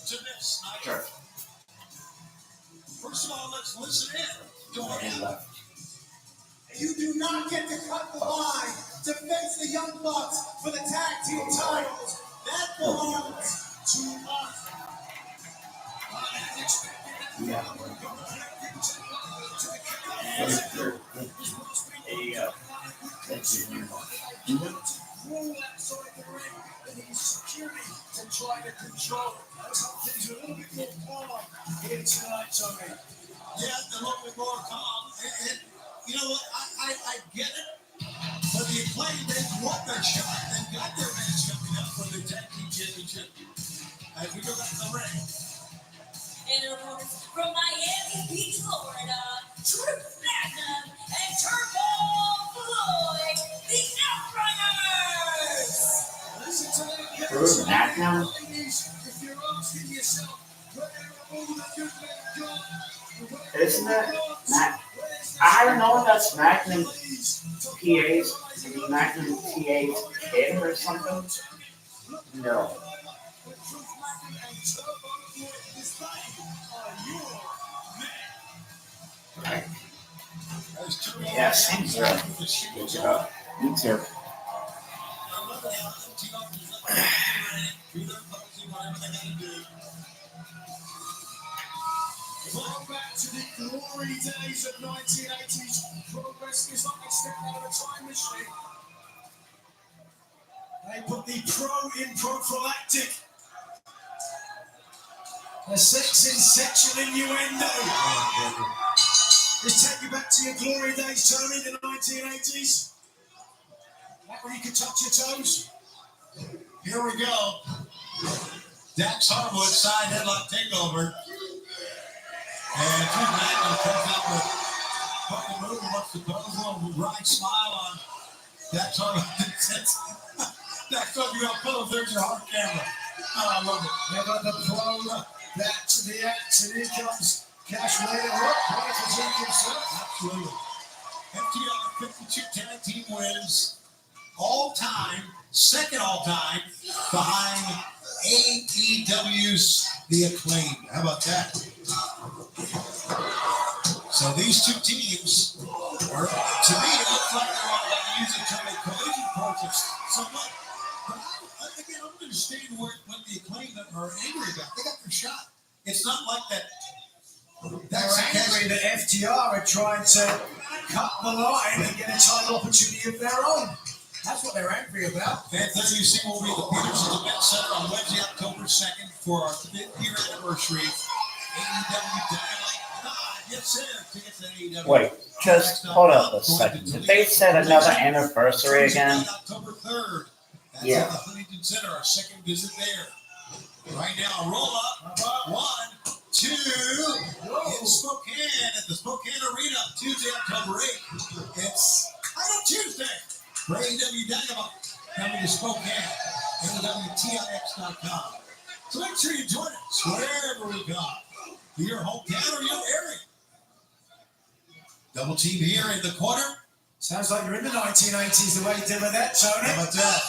to this. Sure. First of all, let's listen in to what And happened. You do not get to cut the line to face the Young Bucks for the tag team titles. That belongs to us. yeah. There you go. That's it. Rule outside the ring and use security to try to control it. Let's hope things are a little bit more calm here tonight, Tommy. Yeah, a little bit more calm. And you know what? I get it. But the Acclaim, they won their shot. They've got their match coming up for the tag team championship. As we go back to the ring. And their opponents from Miami Beach, Florida, Drew Magnum and Turbo Floyd, the Outrunners. Listen to that. Drew Magnum? If you're asking yourself, where are all the good men gone? Isn't that Mac? I don't know if that's Magnum PA's, Magnum TA's kid or something. No. Right. Yeah, same here. Good job. Me too. Back to the glory days of 1980s. Progress is like a step out of a time machine. They put the pro in prophylactic. The sex in sexual innuendo. Let's take you back to your glory days, Tony, the 1980s. That where you could touch your toes. Here we go. Dax Harwood side headlock takeover. And Drew Magnum comes out with fucking move and wants to put a little wry smile on Dax Harwood. Dax Harwood, you got pillow, there's your hard camera. Oh, I love it. They got the pro back to the axe, and here comes Cash Wayne. Right to Zeke himself. Absolutely. FTR 52 tag team wins. All time, second all time, behind AEW's The Acclaimed. How about that? So these two teams are, to me, it looks like they're on like using some of the collision courses somewhat. But again, I don't understand what the Acclaimed are angry about. They got their shot. It's not like that. They're angry that FTR are trying to cut the line and get a title opportunity of their own. That's what they're angry about. FWC will be at the Peterson Event Center on Wednesday, October 2nd for our 5th year anniversary. AEW Dynamite Live. Yes, sir. Tickets at AEW. Wait, just hold up a second. Did they set another anniversary again? October 3rd. That's Yeah. at the Huntington Center, our second visit there. Right now, roll up. 1, 2. In Spokane at the Spokane Arena, Tuesday, October 8th. It's Title Tuesday for AEW Dynamite coming to Spokane. AEWTIX.com. So make sure you join us wherever we go. To your hometown or your area. Double team here in the corner. Sounds like you're in the 1980s the way you did with that, Tony. How about that?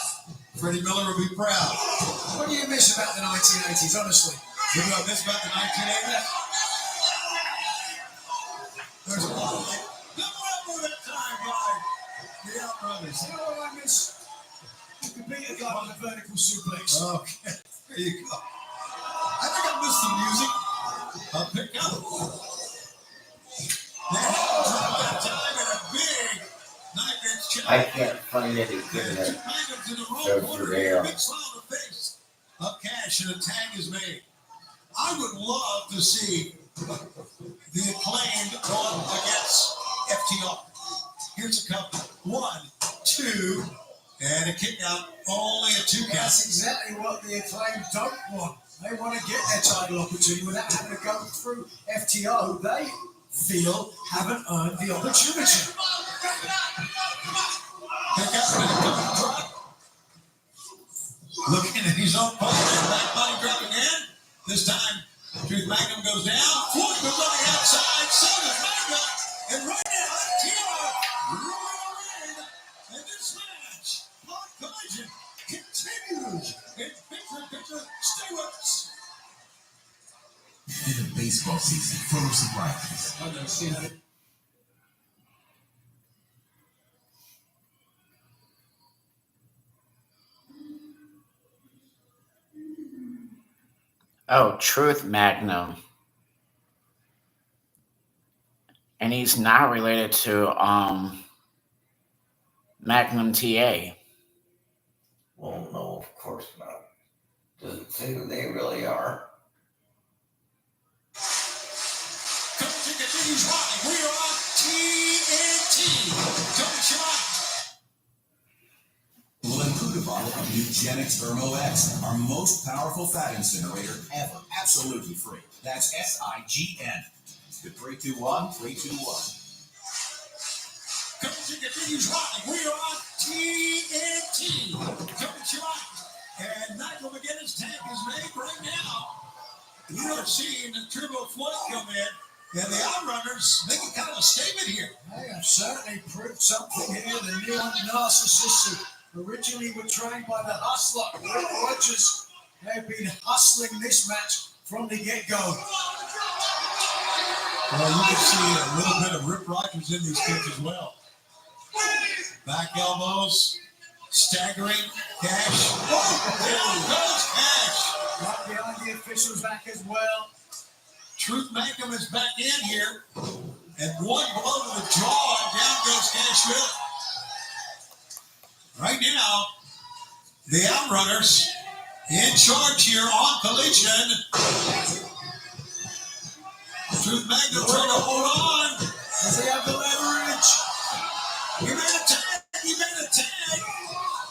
Freddie Miller will be proud. What do you miss about the 1980s, honestly? You know this about the 1980s? There's a lot of like, remember that time by the Outrunners. You know what I miss? You could beat a guy on a vertical suplex. Okay, there you go. I think I missed the music. I'll pick up. That time in a big knife-edge chop. I can't find any good Two in magnums in the So wrong for corner there. here. Big smile on the face of Cash, and a tag is made. I would love to see the Acclaimed going against FTR. Here's a couple. 1, 2, and a kick out. Only a 2 count. That's exactly what the Acclaimed don't want. They want to get their title opportunity without having to go through FTR, who they feel haven't earned the opportunity. Pick up and a drop. Looking at his own opponent. Back body drop again. This time, Truth Magnum goes down. Floyd goes on the outside. So does Magnum. And right now, FTR rolling in. And this match, Hot Collision, continues. In picture, stay with us. In a baseball season full of surprises. Oh, Truth Magnum. And he's not related to Magnum TA. Well, no, of course not. Doesn't say who they really are. Coaching continues live. We are on TNT. Tony Schiavone. Will include a bottle of Nugenix Thermo X, our most powerful fat incinerator ever. Absolutely free. That's SIGN. Good 321 321. Coaching continues live. We are on TNT. Tony Schiavone. And Nigel McGinnis tag is made right now. You are seeing Turbo Floyd come in. And the Outrunners making kind of a statement here. They have certainly proved something here. The new narcissists who originally were trained by the hustler, Rick Rogers. They've been hustling this match from the get-go. Well, you can see a little bit of Rip Rogers in these kids as well. Back elbows, Staggering Cash. Oh, down goes Cash. Right behind the officials back as well. Truth Magnum is back in here. And one blow to the jaw, and down goes Cash Wheeler. Right now, the Outrunners in charge here on Collision. Truth Magnum trying to hold on. Does he have the leverage? He made a tag.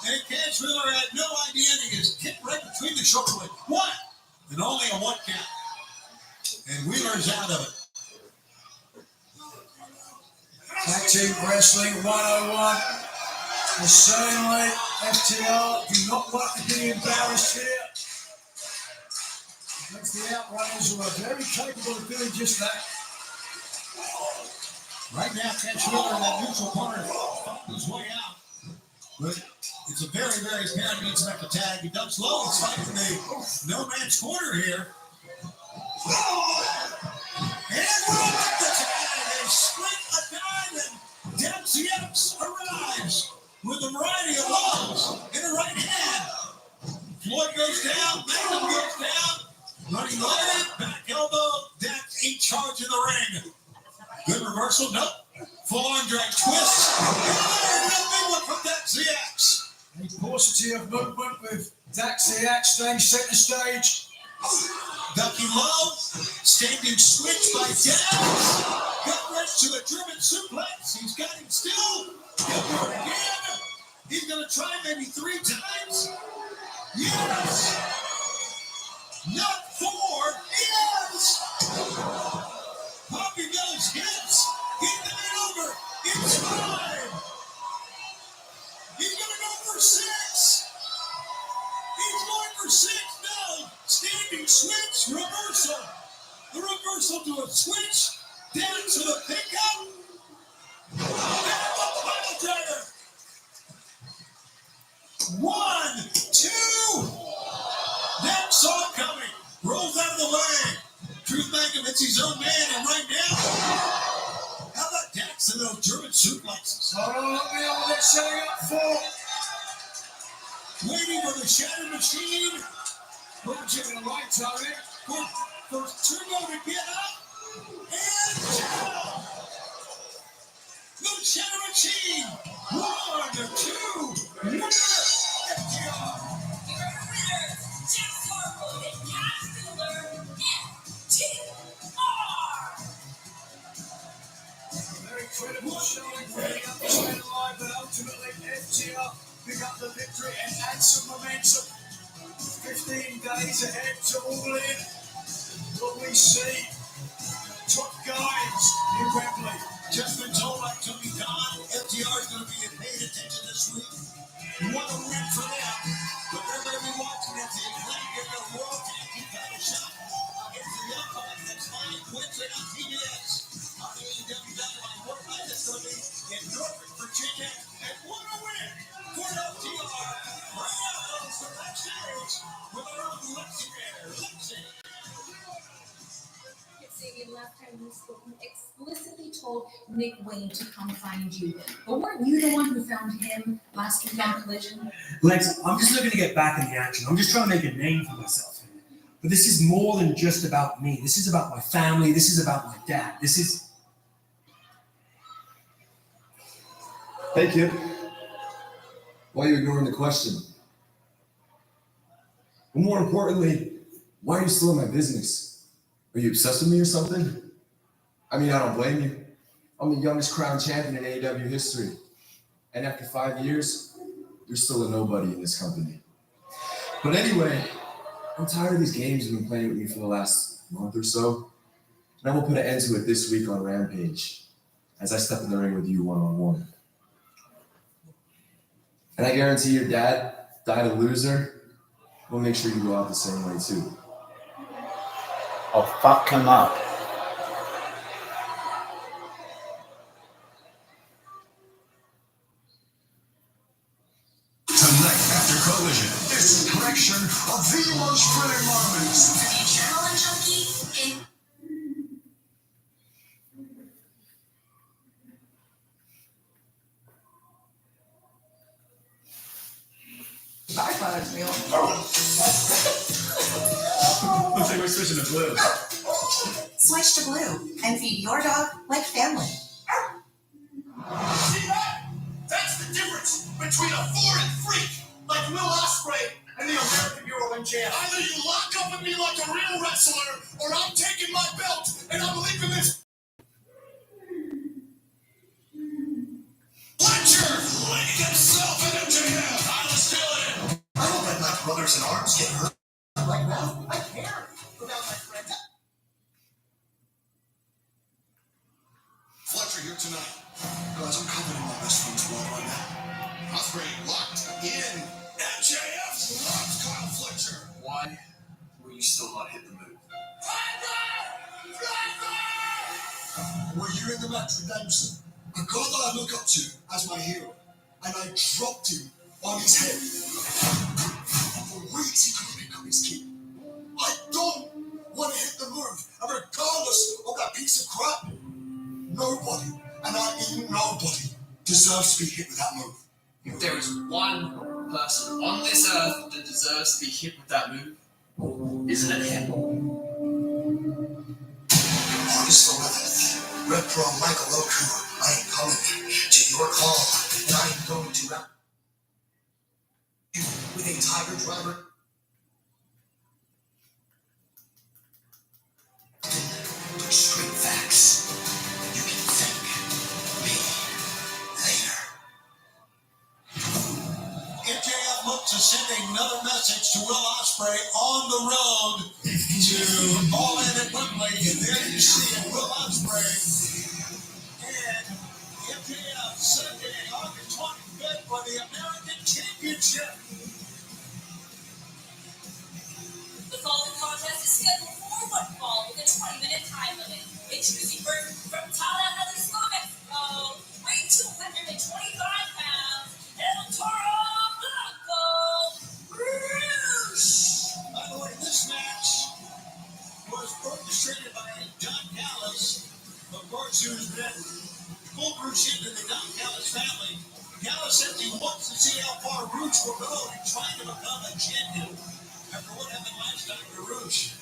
And Cash Wheeler had no idea, and he is kicked right between the shoulder blades. One, and only a one count. And Wheeler's out of it. Tag Team Wrestling 101. The Certainly FTR do not want to be embarrassed here. Against the Outrunners, who are very capable of doing just that. Right now, Cash Wheeler in that neutral corner fighting his way out. But it's a very, very apparent he needs to make a tag. He dumps low. He's fighting the no man's corner here. And we'll make the tag. They split a diamond. Dempsey Epps arrives with a variety of lows in her right hand. Floyd goes down. Magnum goes down. Running leg, back elbow. That's in charge of the ring. Good reversal. Nope. Full arm drag twist. And there's a big one from Dempsey Epps. A paucity of movement with Daxiak staying center stage. Ducky low, standing switch by Downs. Got ready to a German suplex. He's got him still. He'll do it again. He's going to try maybe 3 times. Yes. Not 4. Yes. Poppy Mills hits. Get the man over. It's 5. He's going to go for 6. He's going for 6. No. Standing switch. Reversal. The reversal to a switch. Down to the pickup. And the final driver. 1, 2. That saw it coming. Rolls out of the way. Truth Magnum hits his own man, and right now, how about Dax and those German suplexes? Hold on, let me on what they're setting up for. Waiting for the Shatter Machine. Punching the right, Tony. For Turbo to get up. And down. The Shatter Machine. 1, 2, winner. FTR. Your winners, Jeff Harwood and Cash Wheeler, FTR. Very credible showing for the Undisputed Live, but ultimately FTR pick up the victory and add some momentum. 15 days ahead to All In. Will we see top guys in Wembley? Just been told by Tony Khan, FTR is going to be in paid attention this week. What a win for them. But they're going to be watching at the Atlantic World Tag Team title shot against the Young Bucks next Wednesday on TBS. On AEW Dynamite, what a night it's going to be in Norfolk, Virginia. And what a win for FTR. Right now, it's the backstage with our own Lexi there. Lexi. Xavier, last time we spoke, you explicitly told Nick Wayne to come find you. But weren't you the one who found him last week on Collision? Lex, I'm just looking to get back in the action. I'm just trying to make a name for myself. But this is more than just about me. This is about my family. This is about my dad. This is... Hey, kid. Why are you ignoring the question? But more importantly, why are you still in my business? Are you obsessed with me or something? I mean, I don't blame you. I'm the youngest crowned champion in AEW history. And after 5 years, you're still a nobody in this company. But anyway, I'm tired of these games you've been playing with me for the last month or so. And I will put an end to it this week on Rampage as I step in the ring with you one-on-one. And I guarantee your dad died a loser. We'll make sure you go out the same way too. Oh, fuck him up. Tonight after Collision, this collection of the most thrilling moments. Adrenaline junkie in Bye, Buzz Meal. Looks like we're switching to blue. Switch to Blue and feed your dog like family. See that? That's the difference between a foreign freak like Will Ospreay and the American heavyweight champ. Either you lock up with me like a real wrestler, or I'm taking my belt and I'm leaving this. Fletcher letting himself into him. Tyler's feeling it. I don't let my brothers in arms get hurt right now. I care about my friend. Fletcher here tonight. Guys, I'm covered in my best friend's blood right now. Ospreay locked in. MJF drops Kyle Fletcher. Why were you still not hit the move? Were you in the match with Danielson? A guy that I look up to as my hero, and I dropped him on his head. For weeks he couldn't become his king. I don't want to hit the move, and regardless of that piece of crap, nobody, and I mean nobody, deserves to be hit with that move. If there is one person on this earth that deserves to be hit with that move, isn't it him? August 11th, Red Pro Michael Oku, I am coming to your call, and I am going to round you with a Tiger Driver. But straight facts. You can thank me later. MJF looks to send another message to Will Ospreay on the road to All In at Wembley, and there you see it, Will Ospreay and MJF Sunday, August 25th for the American Championship. The following contest is scheduled for one fall with a 20-minute time limit. Introducing first from Tallahassee, Mexico, weighing 225 pounds, El Toro Blanco Rouge. By the way, this match was orchestrated by Don Callis, of course, who's been full cruciate in the Don Callis family. Callis says he wants to see how far Rouge will go in trying to become a champion after what happened last time to Rouge.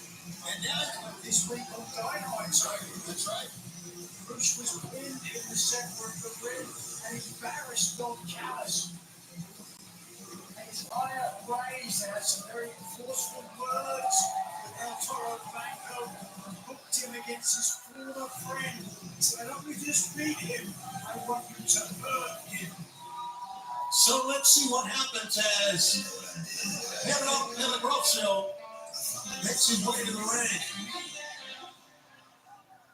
And now this week on Dynamite, that's right. Rouge was pinned in the center of the ring and embarrassed Don Callis. And his ire raised and had some very forceful words with El Toro Blanco and hooked him against his former friend. So I don't want you to just beat him, I want you to hurt him. So let's see what happens as Kevin Groffsville makes his way to the ring.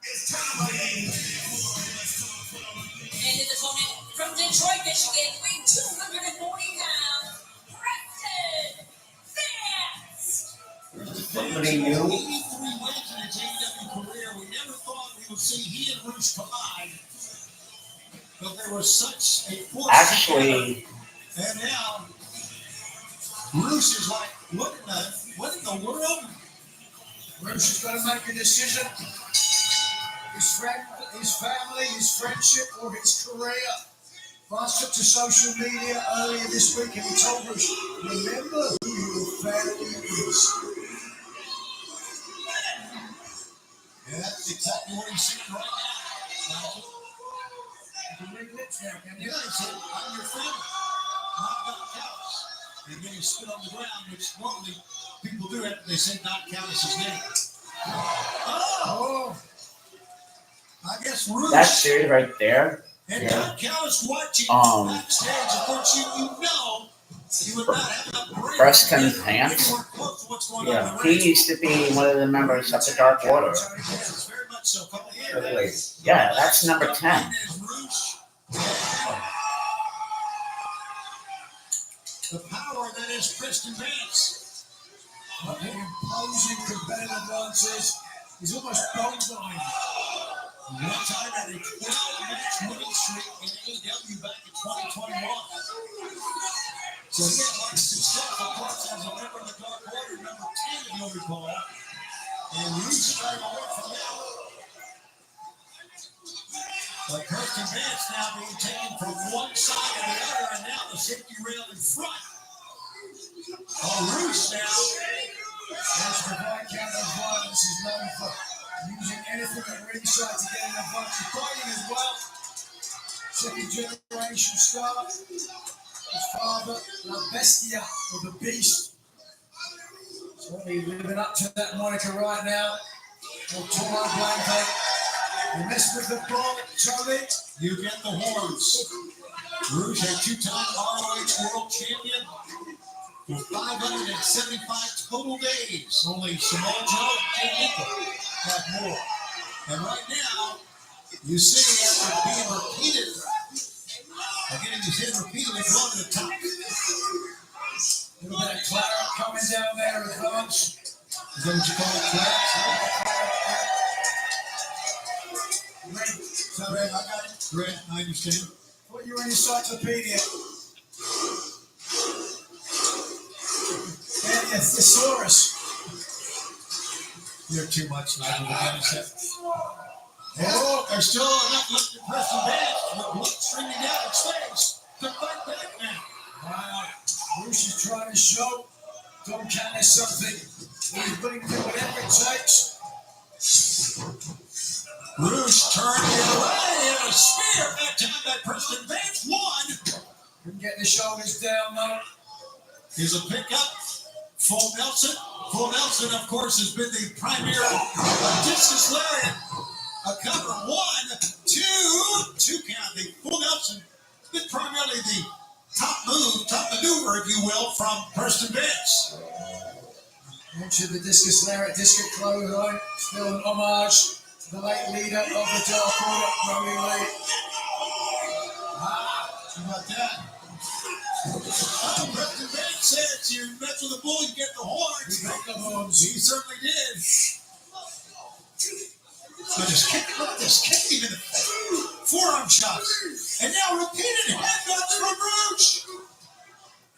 It's time again. And his opponent from Detroit, Michigan, weighing 240 pounds, Preston Vance. Somebody new? 83 wins in his AEW career. We never thought we would see he and Rouge collide. But there was such a force. Actually, And now, Rouge is like, what in the world? Rouge has got to make a decision. His friend, his family, his friendship, or his career. Vance took to social media earlier this week and he told Rouge, remember who your family is. Yeah, that's exactly what he's saying right now. You can read lips now, can Yeah, you? he said, I'm your family, not Don Callis. And then he spit on the ground, which normally people do after they say Don Callis' name. Oh! I guess Rouge that dude right there, and yeah. Don Callis watching backstage. Of course, you know he would not have enough brain. Preston They Vance. weren't close to what's going on Yeah, in the he ring. used to be one of the members of the Dark Order. Yes, very much so. Couple of years. Really? Yeah, that's number 10. The power that is Preston Vance. What an imposing competitor Vance is. He's almost bone-blind. One time at a 12-match winning streak in AEW back in 2021. So he had a lot of success, of course, as a member of the Dark Order, number 10, if you'll recall. And Rouge started away from that. But Preston Vance now being taken from one side to the other, and now the safety rail in front. Roosh now. There's the Viscount of Violence is known for using anything at ringside to get an advantage. Fighting as well. Second generation star. His father, La Bestia, or the Beast. Certainly living up to that moniker right now. Or Toro Blanco. You mess with the ball, Tony. You get the horns. Roosh, a two-time ROH World Champion for 575 total days. Only Samoa Joe and Jim Lethal have more. And right now, you see after being repeated, getting his head repeatedly blown to the top. A little bit of claret coming down there as well. Is that what you call it, claret? Red, I got it. Red, I understand. Put your encyclopedia. And the thesaurus. You're too much like with the medicine. Oh, there's still enough left to press the bench with blood streaming down its face to fight back now. Wow. Bruce is trying to show Tom Callis something. He's willing to do whatever it takes. Roosh turned the other way and a spear that time by Preston Vance. One. Couldn't get the shoulders down though. Here's a pickup. Full Nelson. Full Nelson, of course, has been the primary discus lariat. A cover. 1, 2 count. The Full Nelson has been primarily the top maneuver, if you will, from Preston Vance. Mentioned the discus lariat, discus clothesline. Still an homage to the late leader of the Dark Order, Brody Lee. How about that? Oh, Preston Vance says you mess with the bull, you get the horns. You get the horns. He certainly did. So just kick, look at this, kick him in the face. Forearm shots. And now repeated headbutts from Roosh.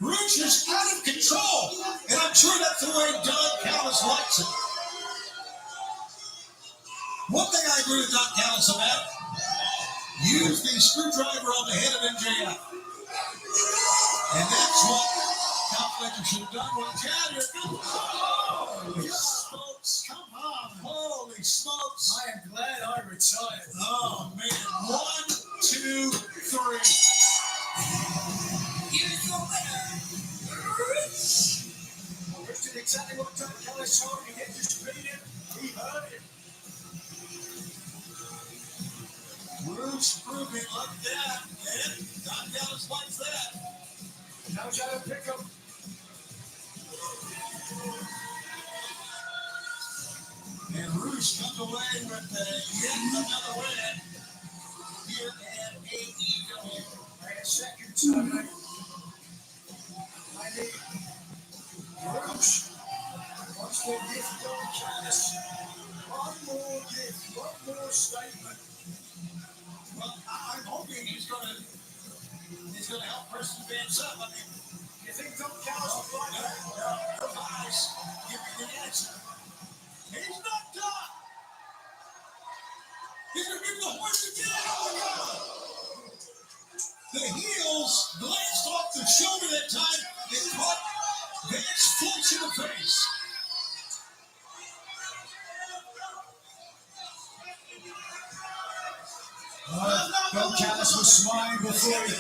Roosh is out of control. And I'm sure that's the way Don Callis likes it. One thing I agree with Don Callis about, use the screwdriver on the head of MJF. And that's what Cal Fletcher should have done. Well, Chad, you're good. Holy smokes, come on. Holy smokes. I am glad I retired. Oh, man. 1, 2, 3. Here's your winner, Roosh. Roosh did exactly what Don Callis told him. He hit his feet in. He heard it. Roosh proving like that. And Don Callis likes that. Knows how to pick him. And Roosh comes away with yet another win here at AEW. And a second time. I need Roosh wants to give Don Callis one more gift, one more statement. Well, I'm hoping he's going to help Preston Vance up. I mean, you think Don Callis will find that? No, guys, give me the answer. He's not done. He's going to give the horse again. Oh, God. The heels glanced off the shoulder that time. It caught Vance flush in the face. Don Callis was smiling before he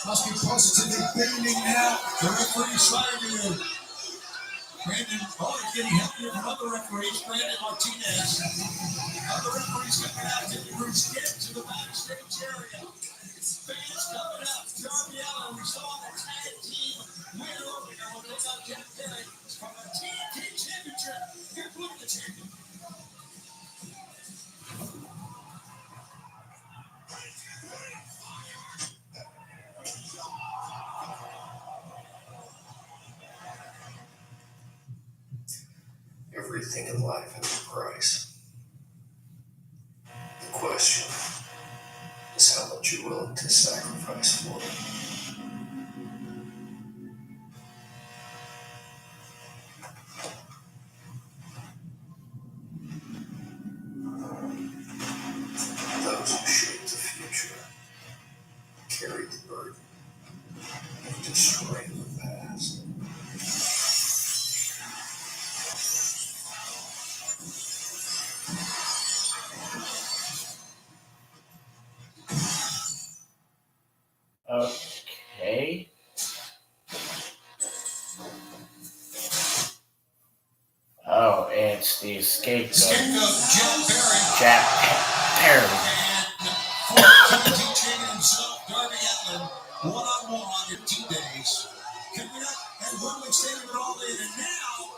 must be positively beaming now. The referee's trying to Brandon, he's getting help here from other referees. Brandon Martinez. Other referees coming out to Roosh, get to the backstage area. Fans coming up. Darby Allin, we saw the tag team winner over here. We'll take out Jeff Perry from the TNT Championship. Here's look at the champion. Everything in life has a price. The question is how much you're willing to sacrifice for it. Those who shape the future carry the burden of destroying the past. against the scapegoat, Scapegoat Jack Perry. and former TNT champion himself, Darby Allin, one-on-one in 2 days. Coming up at Wembley Stadium at All In, and now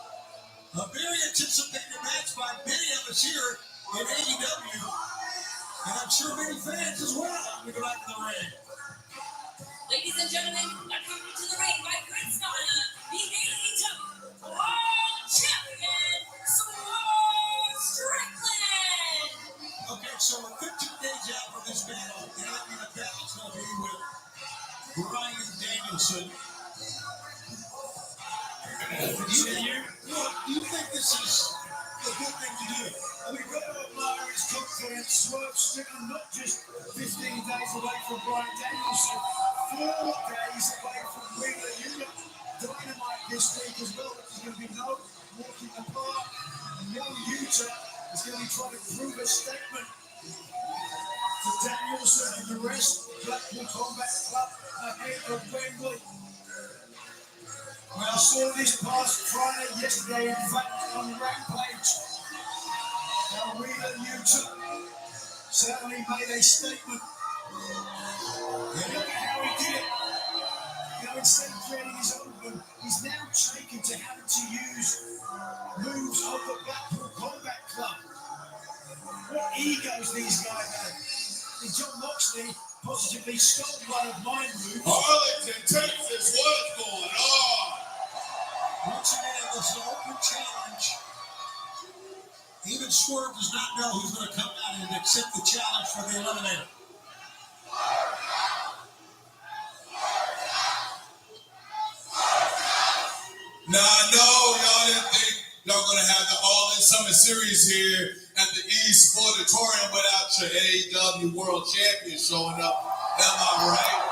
a very anticipated match by many of us here in AEW, and I'm sure many fans as well. We go back to the ring. Ladies and gentlemen, welcome to the ring by Chris Garner, the AEW World Champion, Swerve Strickland. Okay, so we're 15 days out from this battle, and I mean, the battle's going to be with Bryan Danielson. Do you think this is a good thing to do? We've got to admire his confidence. Swerve Strickland, not just 15 days away from Bryan Danielson, 4 days away from Wheeler Yuta. Dynamite this week as well. There's going to be no walking apart. And young Yuta is going to be trying to prove a statement to Danielson and the rest. Blackpool Combat Club ahead of Wembley. I saw this past Friday, yesterday, in fact, on Rampage. Now, Wheeler Yuta certainly made a statement. And look at how he did it. You know, instead of creating his own move, he's now taken to having to use moves of the Blackpool Combat Club. What egos these guys have. And John Moxley positively stole one of my moves. Arlington, Texas, what's going on? Once again, this is an open challenge. Even Swerve does not know who's going to come out and accept the challenge for the Eliminator. Now, I know y'all didn't think y'all going to have the All In Summer Series here at the East Auditorium without your AEW World Champion showing up. Am I right?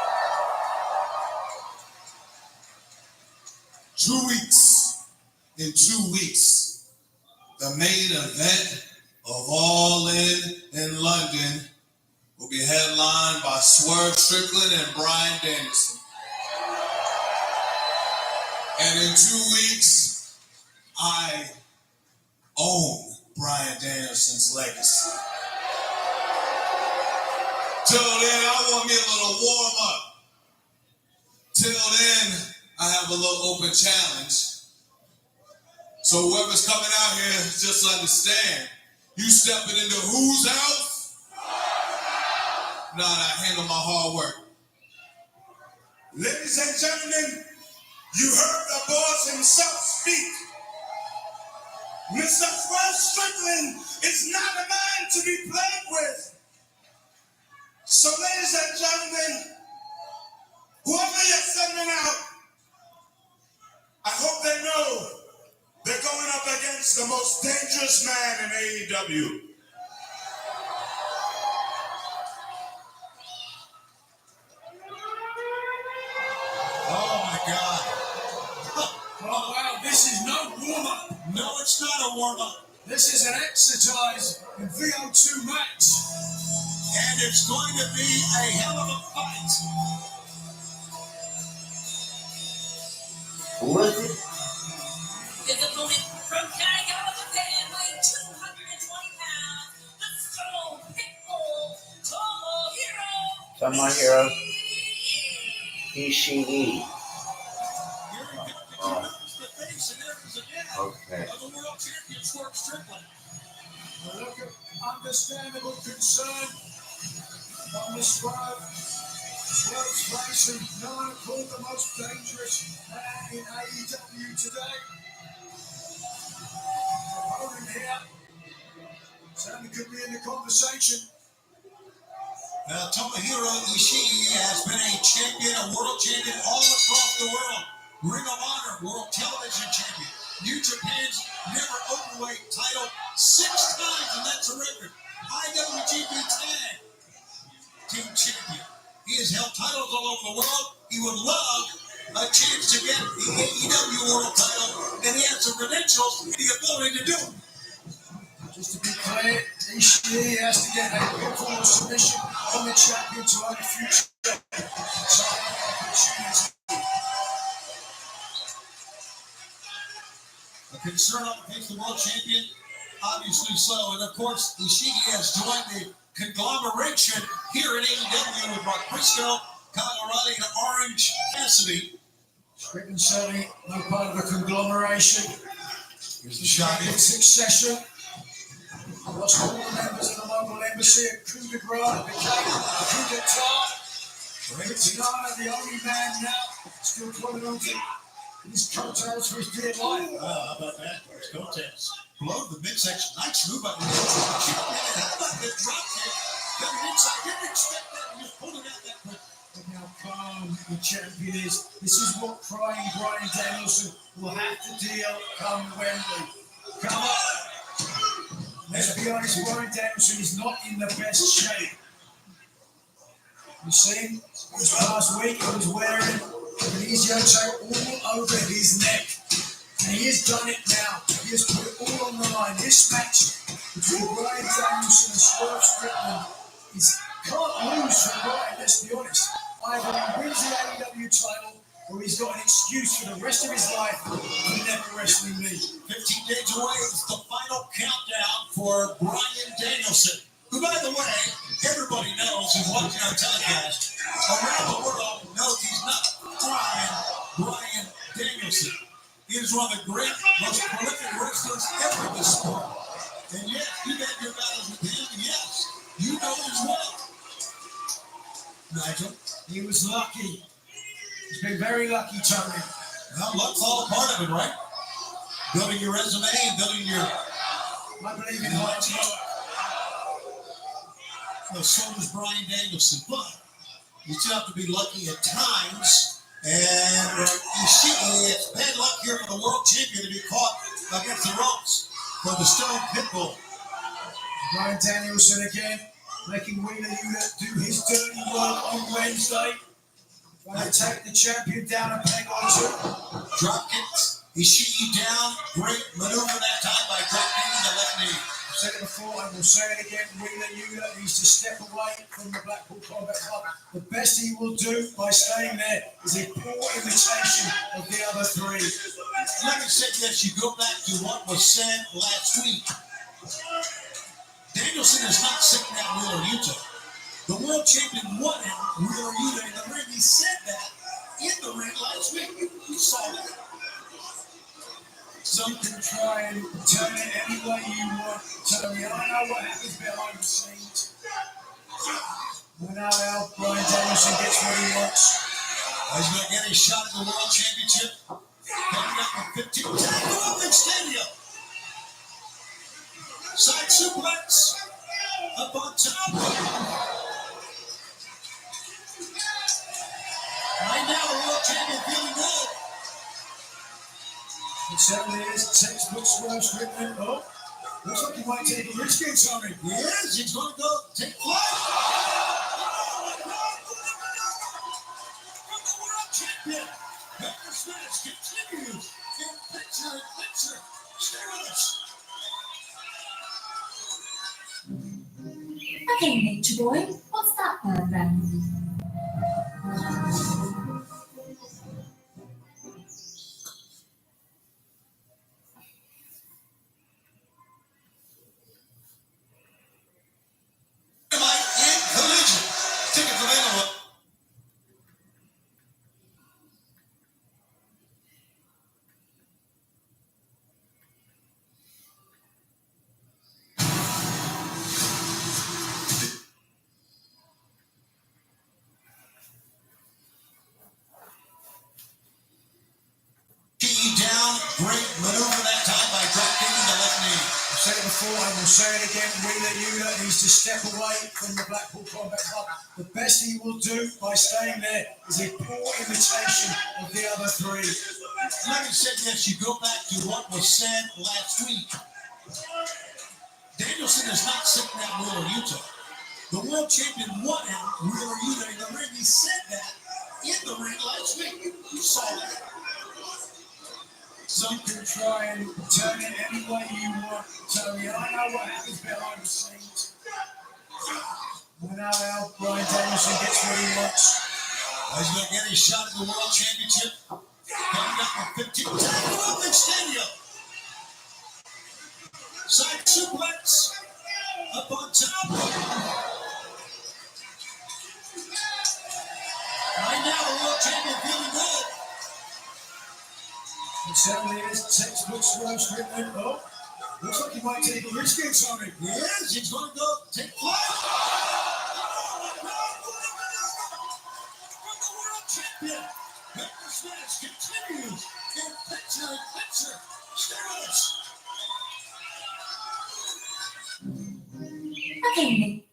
2 weeks. In 2 weeks, the main event of All In London will be headlined by Swerve Strickland and Bryan Danielson. And in 2 weeks, I own Bryan Danielson's legacy. Till then, I want me a little warm up. Till then, I have a little open challenge. So whoever's coming out here, just understand, you stepping into whose house? Nah, I handle my hard work. Ladies and gentlemen, you heard the boss himself speak. Mr. Swerve Strickland is not a man to be played with. So, ladies and gentlemen, whoever you're sending out, I hope they know they're going up against the most dangerous man in AEW. Oh my God. Oh wow, this is no warm-up. No, it's not a warm-up. This is an exercise in VO2 max. And it's going to be a hell of a fight. Who is it? His opponent from Kanagawa, Japan, weighing 220 pounds, the Stone Pitbull, Tomohiro Ishii. Okay. Of the world champion, Swerve Strickland. Look at understandable concern on the Swerve. Swerve's facing no one called the most dangerous man in AEW today. Opponent here certainly could be in the conversation. Now, Tomohiro Ishii has been a champion, a world champion all across the world. Ring of Honor, world television champion. New Japan's never openweight title 6 times, and that's a record. IWGP Tag Team champion. He has held titles all over the world. He would love a chance to get the AEW world title, and he has the credentials and the ability to do it. Just to be clear, Ishii has to get a pinfall submission on the champion to earn a future title opportunity. A concern on the face of the world champion? Obviously so. And of course, Ishii has joined the conglomeration here in AEW with Mark Briscoe, Kyle O'Reilly, and Orange Cassidy. Strickland certainly no part of the conglomeration. Here's the shot. In succession. Lost all the members of the local embassy at coup de grace, became a coup d'etat. It's not the only man now still clubbing on to his coattails for his dear life. How about that? His coattails. Below the midsection. Nice move by the champion. How about the drop kick? Coming inside. Didn't expect that. He just pulled it out that quick. Look how calm the champion is. This is what crying Bryan Danielson will have to deal come Wembley. Come on. Let's be honest, Bryan Danielson is not in the best shape. You see, this past week he was wearing an Kinesio tape all over his neck. And he has done it now. He has put it all on the line. This match between Bryan Danielson and Swerve Strickland can't lose for Bryan, let's be honest. Either he wins the AEW title or he's got an excuse for the rest of his life to never wrestle in me. 15 days away is the final countdown for Bryan Danielson, who, by the way, everybody knows who's watching our telecast around the world knows he's not Bryan Danielson. He is one of the great, most prolific wrestlers ever in this sport. And yet, you've had your battles with him, and yes, you know as well. Nigel? He was lucky. He's been very lucky, Tony. Well, luck's all a part of it, right? Building your resume and building your... I believe in hard work. Well, so does Bryan Danielson, but you still have to be lucky at times. And Ishii, it's bad luck here for the world champion to be caught against the ropes for the Stone Pitbull. Bryan Danielson again, making Wheeler Yuta do his dirty work on Wednesday. Trying to take the champion down a peg or two. Drop kicks. Ishii down. Great maneuver that time by dropping the left knee. I've said it before and we'll say it again. Wheeler Yuta needs to step away from the Blackpool Combat Club. The best he will do by staying there is a poor imitation of the other three. Like I said, yes, you go back to what was said last week. Danielson is not sitting at Wheeler Yuta. The world champion won him, Wheeler Yuta, in the ring. He said that in the ring last week. You saw that. Some can try and turn it any way you want. Tony, I know what happens behind the scenes. I know how Bryan Danielson gets what he wants. He's going to get a shot at the world championship. Coming up in 15 seconds. Open stadium. Side suplex. Up on top. Right now, the world champion feeling good. It certainly is. Textbook Swerve Strickland. Oh, looks like he might take a risk in something. Yes, he's going to go take flight. From the world champion. This match continues in picture. Stay with us. Okay, Nature Boy, what's that word then? Great maneuver that time by dropping the left knee. I've said it before and we'll say it again. Wheeler Yuta needs to step away from the Blackpool Combat Club. The best he will do by staying there is a poor imitation of the other three. Like I said, yes, you go back to what was said last week. Danielson is not sitting at Wheeler Yuta. The world champion won him, Wheeler Yuta, in the ring. He said that in the ring last week. You saw that. Some can try and turn it any way you want, Tony. I know what happens behind the scenes. I know how Bryan Danielson gets what he wants. He's going to get his shot at the world championship. Coming up in 15 seconds. Open stadium. suplex up on top. Right now, the world champion feeling good. It certainly is textbook Swerve Strickland. Oh, looks like he might take a risk here, Tony. Yes, he's going to go take flight. From the world champion, Victor Smash continues in picture. Stay with us. Okay, Nick.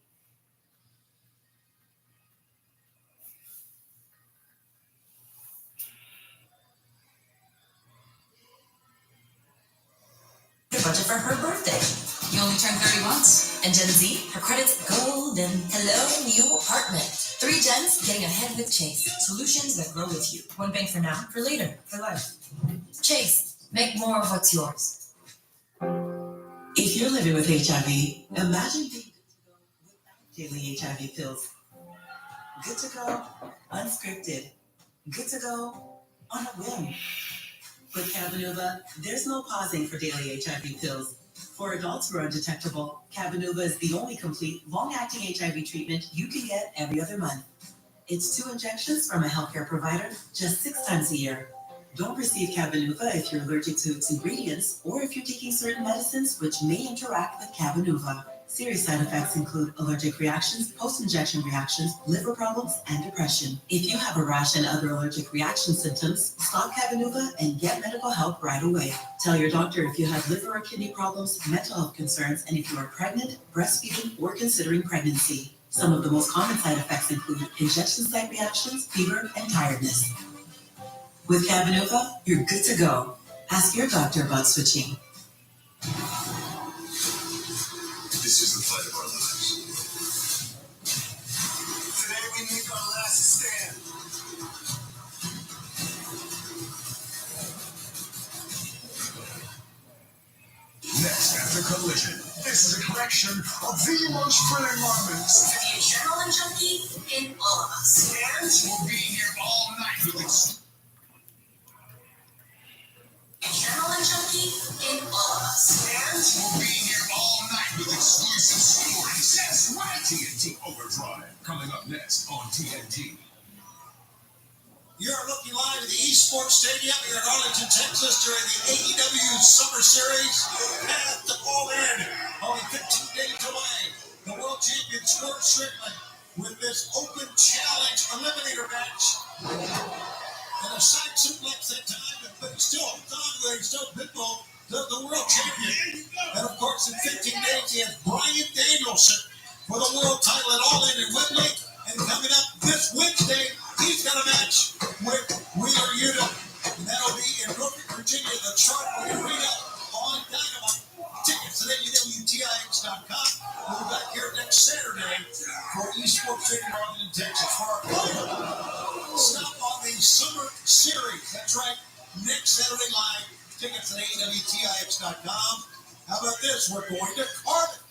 Budget for her birthday. You only turn 30 once. And Gen Z, her credit's golden. Hello, new apartment. 3 gens getting ahead with Chase. Solutions that grow with you. One bank for now, for later, for life. Chase, make more of what's yours. If you're living with HIV, imagine being good to go without daily HIV pills. Good to go, unscripted. Good to go on a whim. With Cabenuva, there's no pausing for daily HIV pills. For adults who are undetectable, Cabenuva is the only complete, long-acting HIV treatment you can get every other month. It's 2 injections from a healthcare provider just 6 times a year. Don't receive Cabenuva if you're allergic to its ingredients or if you're taking certain medicines which may interact with Cabenuva. Serious side effects include allergic reactions, post-injection reactions, liver problems, and depression. If you have a rash and other allergic reaction symptoms, stop Cabenuva and get medical help right away. Tell your doctor if you have liver or kidney problems, mental health concerns, and if you are pregnant, breastfeeding, or considering pregnancy. Some of the most common side effects include injection site reactions, fever, and tiredness. With Cabenuva, you're good to go. Ask your doctor about switching. This is the fight of our lives. Today we make our last stand. Next after Collision, this is a collection of the most thrilling moments. To the adrenaline junkie in all of us. And we'll be here all night with Adrenaline junkie in all of us. And we'll be here all night with exclusive stories. That's right, TNT Overdrive. Coming up next on TNT. You're looking live at the Esports Stadium here in Arlington, Texas during the AEW Summer Series. Path to All In, only 15 days away. The world champion Swerve Strickland with this open challenge eliminator match. And a side suplex that time, but he's still on, he's still Pitbull, the world champion. And of course, in 15 days, he has Bryan Danielson for the world title at All In Wembley. And coming up this Wednesday, he's got a match with Wheeler Yuta. And that'll be in Norfolk, Virginia, the Chartway Arena on Dynamite. Tickets at WTIX.com. We'll be back here next Saturday for Esports Stadium, Arlington, Texas, for our final stop on the Summer Series. That's right, next Saturday live. Tickets at WTIX.com. How about this? We're going to Cardiff.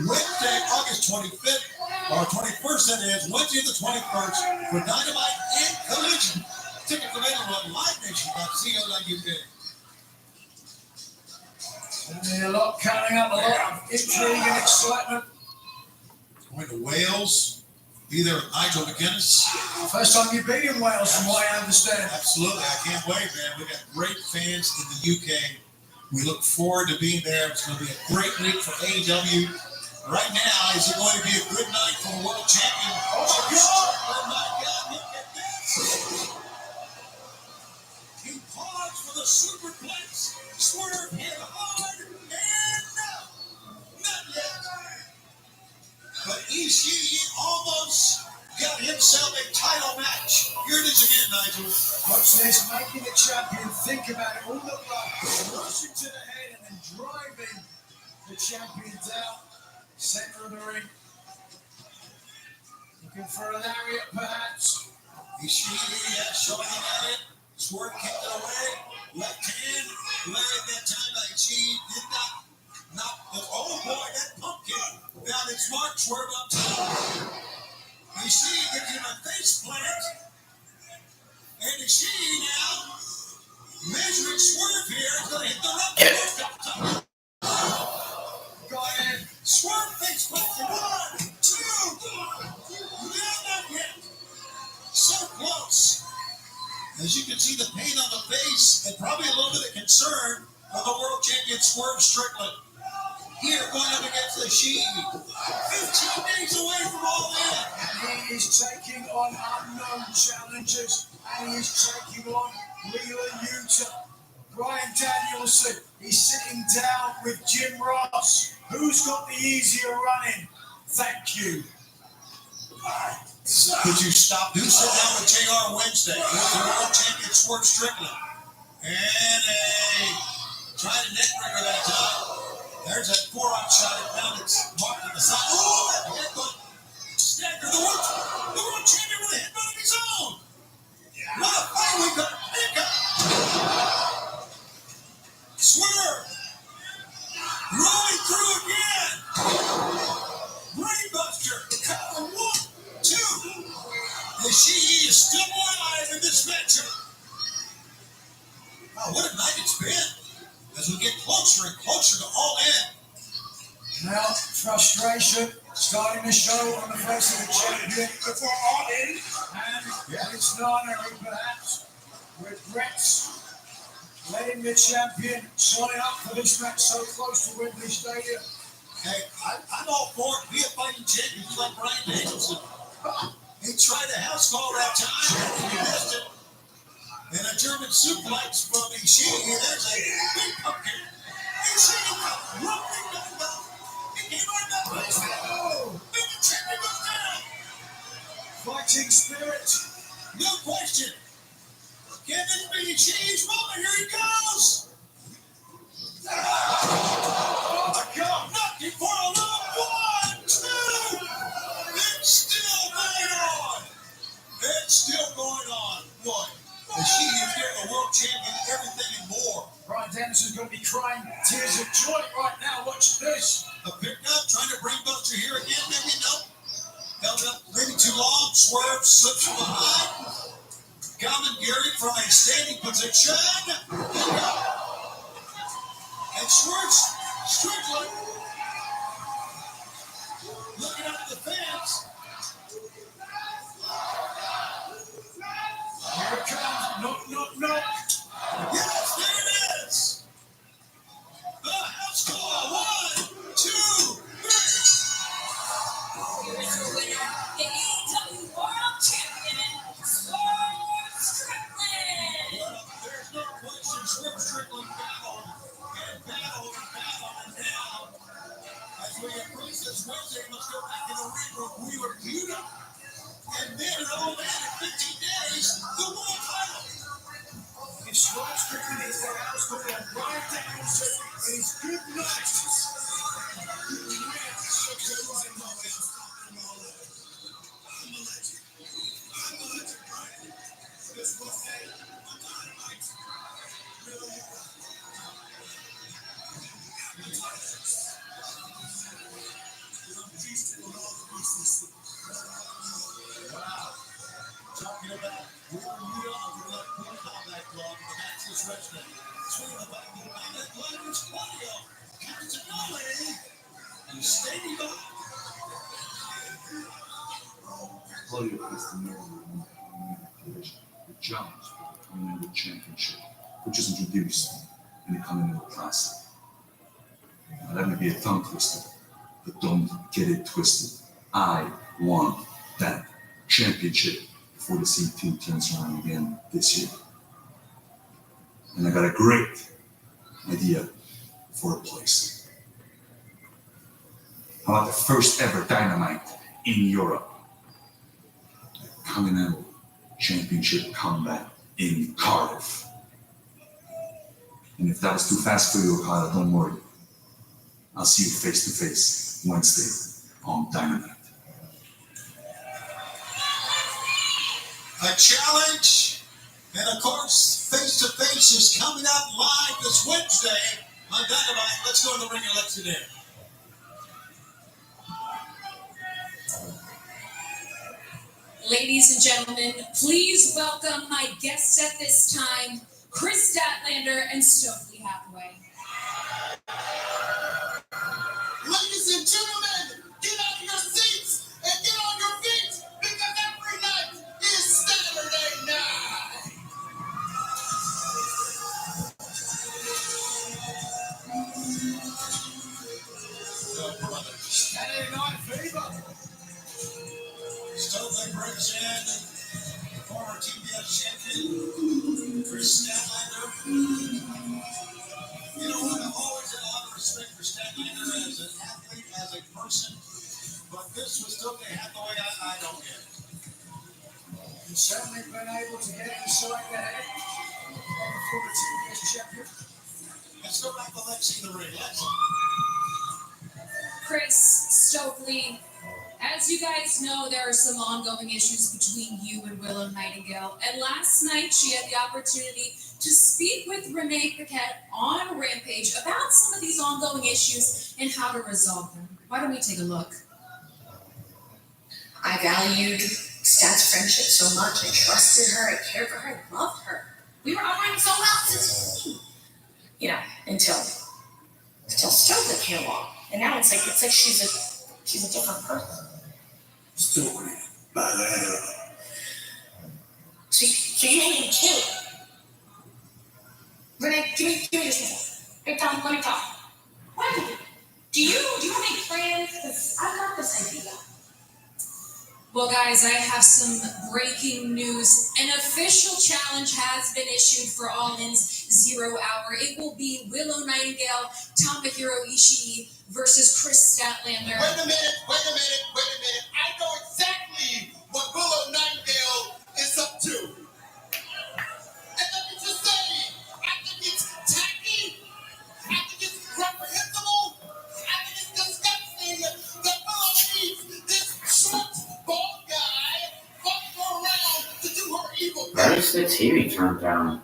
Wednesday, August 25th, or 21st, that is, Wednesday the 21st, for Dynamite and Collision. Tickets available at livenation.co.uk. And a lot coming up, a lot of intrigue and excitement. Going to Wales, be there with Nigel McGuinness. First time you've been in Wales, from what I understand. Absolutely, I can't wait, man. We got great fans in the UK. We look forward to being there. It's going to be a great week for AEW. Right now, is it going to be a good night for the world champion? Oh, my God, look at this. He paused for the superplex. Swerve hit hard, and no, not yet. But Ishii almost got himself a title match. Here it is again, Nigel. Watch this, making the champion think about it. All the blood rushing to the head and then driving the champions out. Center of the ring. Looking for an area, perhaps. Ishii showing him at it. Swerve kicked it away. Left hand. Larry that time by Ishii did not. Oh boy, that pumpkin. Found it smart. Swerve up top. Ishii gives him a face plant. And Ishii now measuring Swerve here. Is going to hit the rope. face and probably a little bit of concern for the world champion Swerve Strickland. Here, going up against the Sheik. 15 days away from All In. He is taking on unknown challengers, and he is taking on Leland Utah. Brian Danielson is sitting down with Jim Ross. Who's got the easier running? Thank you. Could you stop? Do sit down with JR Wednesday with the world champion Swerve Strickland. And a trying to neck breaker that time. There's that forearm shot at pound. It's marked on the side. Oh, that headbutt. Stagger the world champion with a headbutt of his own. What a fight we got. Swerve. Rolling through again. Brainbuster. Cover 1, 2. The She is still more alive in this matchup. Wow, what a night it's been. As we get closer and closer to All In. Now, frustration starting to show on the face of the champion before All In. And it's Nana who perhaps regrets letting the champion sign up for this match so close to Wembley Stadium. Hey, I'm all for it. Be a fighting champion like Brian Danielson. He tried to house call that time. He missed it. And a German suplex from Ishii. There's a big pumpkin. Ishii rolling back up. He came right back. Oh! And the champion goes down. Fighting spirit. No question. Can this be Ishii's moment? Here he goes. Oh, my God. Knocking for a little 1, 2. It's still going on. It's still going on. What? The She is giving the world champion everything and more. Brian Danielson's going to be crying tears of joy right now. Watch this. A pickup, trying to bring Buster here again, maybe no. Held up maybe too long. Swerve slips from behind. Commandeering from a standing position. And Swerve Strickland looking up at the fans. Here it comes. No. Yes, there it is. The house call. 1, 2, 3. The AEW World Champion, Swerve Strickland. Well, there's no question Swerve Strickland battled. And now, as we approach this Wednesday, let's go back in the ring room. We were viewed up. And then it all in 15 days, the world title. If Swerve Strickland is their house call on Brian Danielson, it is good night. Wow. Talking about we were viewed up for the Combat Club in the matchless wrestling. Swinging the back of the Combat Club is Claudio Castagnoli. And standing by. Claudio Castagnoli the challenge for the Continental Championship, which is introduced in the Continental Classic. Now, that may be a tongue twister, but don't get it twisted. I want that championship before the C2 turns around again this year. And I got a great idea for a place. How about the first ever Dynamite in Europe? Continental Championship combat in Cardiff. And if that was too fast for you, Okada, don't worry. I'll see you face to face Wednesday on Dynamite. A challenge, and of course, face to face is coming up live this Wednesday on Dynamite. Let's go in the ring and let's get in. Ladies and gentlemen, please welcome my guests at this time, Chris Statlander and Stokely Hathaway. Ladies and gentlemen, get out of your seats and get on your feet because every night is Saturday night. Chris Statlander. You know what? I've always had a lot of respect for Statlander as an athlete, as a person, but this was still Hathaway. I don't get it. He's certainly been able to get inside the head of the former TBS champion. Let's go back to Lexi in the ring. Let's. Chris Stokely, as you guys know, there are some ongoing issues between you and Willow Nightingale. And last night, she had the opportunity to speak with Renee Paquette on Rampage about some of these ongoing issues and how to resolve them. Why don't we take a look? I valued Stat's friendship so much. I trusted her. I cared for her. I loved her. We were operating so well as a team. You know, until Stokely came along. And now it's like she's a different person. Stokely, by the hell. So you hate him too? Renee, give me just a second. Hey Tom, let me talk. What do you have any plans? Because I've got this idea. Well, guys, I have some breaking news. An official challenge has been issued for All In's 0 Hour. It will be Willow Nightingale, Tomohiro Ishii versus Chris Statlander. Wait a minute. I know exactly what Willow Nightingale is up to. And let me just say, I think it's tacky. I think it's reprehensible. I think it's disgusting that Willow needs this short, bald guy fucking around to do her evil. Why is the TV turned down?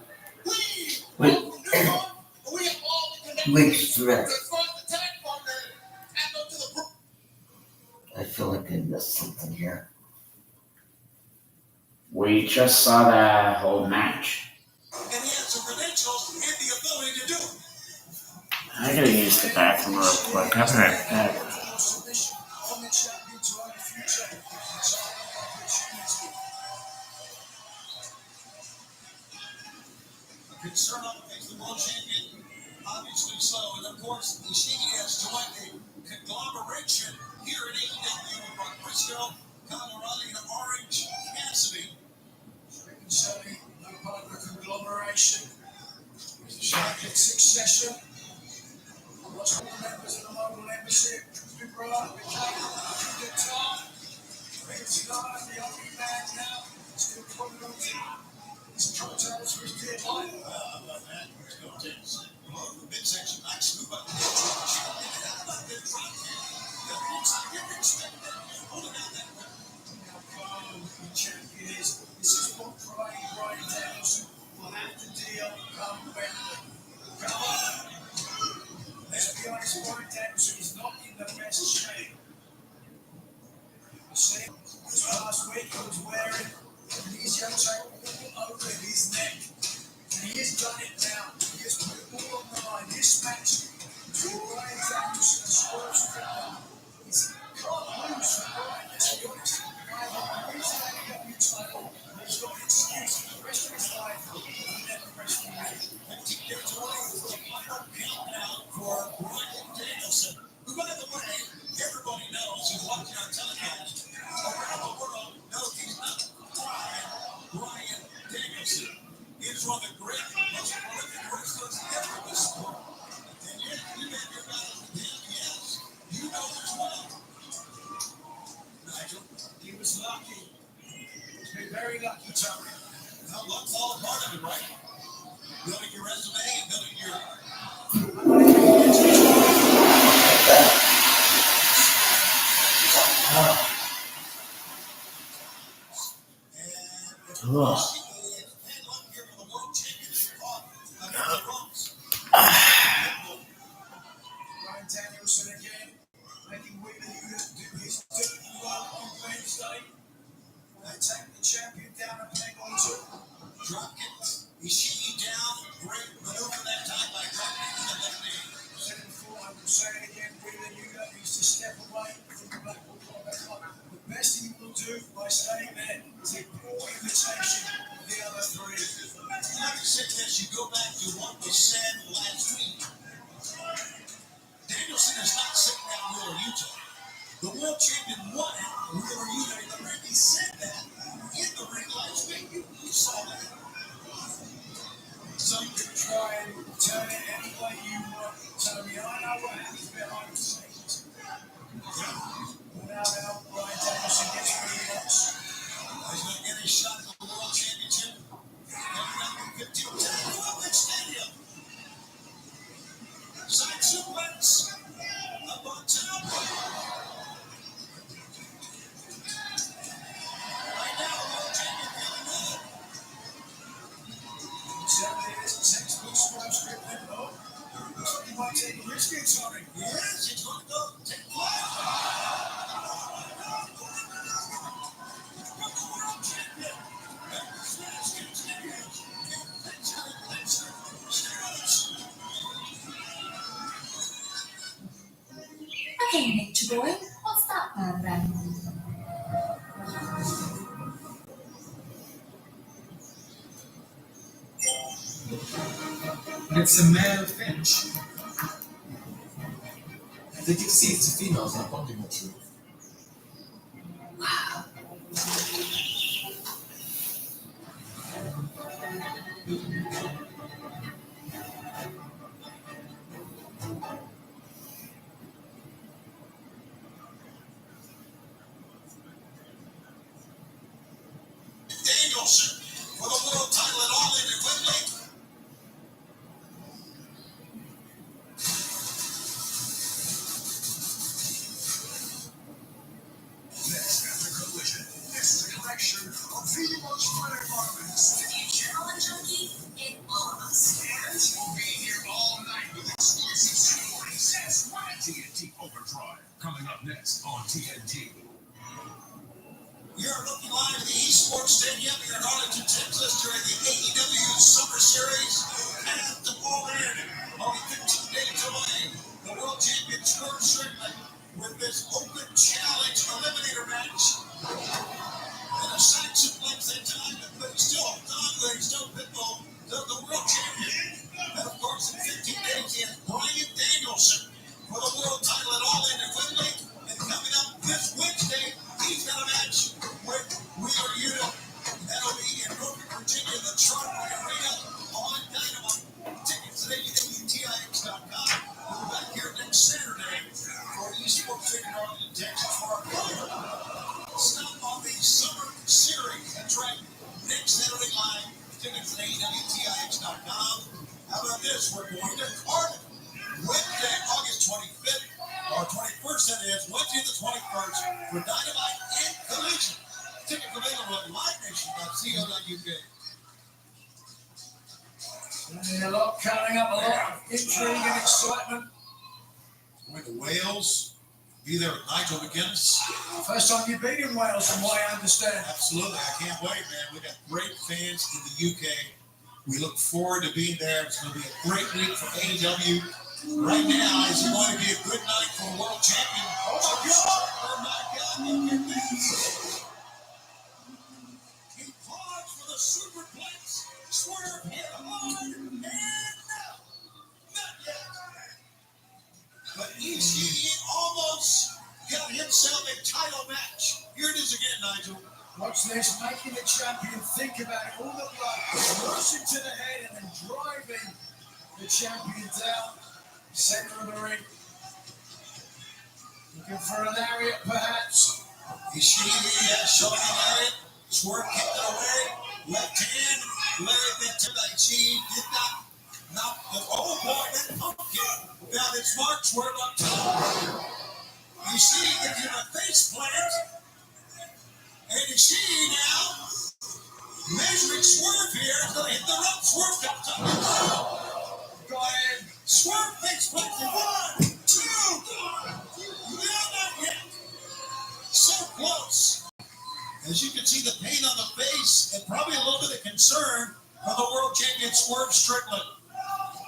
Wait, Stretch. I feel like I missed something here. We just saw that whole match. And he has the credentials and the ability to do it. I gotta use the bathroom real quick. I'll be right back. Concern on the world champion, obviously so. And of course, Ishii has joined a conglomeration here in AEW with Mark Briscoe, Kyle O'Reilly, and Orange Cassidy. Certainly no part of the conglomeration. It's a shocking succession. What's all the members of the local embassy? Big brother, big good time. It's not the only man now. Still putting on his cocktails for his dear life. How about that? There's no takes. Well, the midsection, nice move. Champions. This is what Brian Danielson will have to deal come Wembley. Come on. Let's be honest, Brian Danielson is not in the best shape. See, last week he was wearing his young tape all over his neck. And he has done it now. He has put it all on the line. This match between Brian Danielson and Sports Football is can't lose for Brian, let's be honest. Title, he's got an excuse for the rest of his life. He'll never rest in peace. And there's a final countdown for Brian Danielson, who, by the way, everybody knows who's watching our telecast around the world knows he's not Brian Danielson. He is one of the great, most prolific wrestlers ever in this sport. And yet, you have your battles with him, yes. You know this well. Nigel, he was lucky. Been very lucky, Tony. Now, luck's all part of it, right? Building your resume and building your. Brian Danielson again, making Wheeler Yuta do his dirty work on Wednesday. They take the champion down a peg or two. Drop kicks. Ishii down. Great maneuver that time by dropping to the left knee. Said it before, I will say it again. Wheeler Yuta needs to step away from the Blackpool Combat Club. The best he will do by staying there is a poor imitation of the other three. Having said this, you go back to what was said last week. Danielson is not sitting at Wheeler Yuta. The world champion won it. Wheeler Yuta in the ring. He said that in the ring last week. You saw that. Try and turn it any way you want. Tony, I know what happens behind the scenes. Now, Brian Danielson gets really lost. He's going to get his shot at the World Championship. Coming up in 15 minutes at Olympic Stadium. Side suplex up on top. Right now, World Champion feeling good. Certainly is textbook Swerve Strickland. Oh, looks like he might take a risk here, Tony. Yes, he's going to go take flight. Okay, Nature Boy, what's that bird then? It's a male finch. They can see it's a female, so I'm bonding with you. Danielson for the world title at All In at Wembley. Next after Collision, this is a collection of the most fun moments. To be a challenge junkie in all of us. And we'll be here all night with exclusive supporting sets. TNT Overdrive coming up next on TNT. You're looking live at the Esports Stadium here in Arlington, Texas during the AEW Summer Series. And the ball in, only 15 days away, the World Champion Swerve Strickland with this open challenge eliminator match. And a side suplex that time, but he's still Don, he's still Pitbull, the World Champion. And of course, in 15 days, he has Brian Danielson for the world title at All In at Wembley. And coming up this Wednesday, he's got a match with Wheeler Yuta. That'll be in Norfolk, Virginia, the Chartway Arena on Dynamite. Tickets at WTIX.com. We'll be back here next Saturday for Esports Stadium in Arlington, Texas for our final stop on the Summer Series. That's right, next Saturday live. Tickets at WTIX.com. How about this? We're going to Cardiff Wednesday, August 25th. Or 21st, that is, Wednesday the 21st, for Dynamite and Collision. Tickets available at livenation.co.uk. A lot coming up, a lot of intrigue and excitement. Going to Wales, be there with Nigel McGuinness. First time you've been in Wales, from what I understand. Absolutely, I can't wait, man. We got great fans in the UK. We look forward to being there. It's going to be a great week for AEW. Right now, is it going to be a good night for a world champion? Oh my God! Oh my God! Look at this. He paused for the superplex. Swerve hit hard, and no, not yet. But Ishii almost got himself a title match. Here it is again, Nigel. Watch this, making the champion think about it. All the blood rushing to the head and then driving the champion down. Center of the ring. Looking for a lariat, perhaps. Ishii showing the lariat. Swerve kicked it away. Left hand. Lariat then to the Ishii. Did not knock the. Oh boy, that pump kick. Now it's smart. Swerve up top. Ishii gives him a face plant. And Ishii now measuring Swerve here. He's going to hit the rope. Swerve comes up. Go ahead. Swerve face plant for 1, 2. No, not yet. So close. As you can see, the pain on the face and probably a little bit of concern for the world champion Swerve Strickland.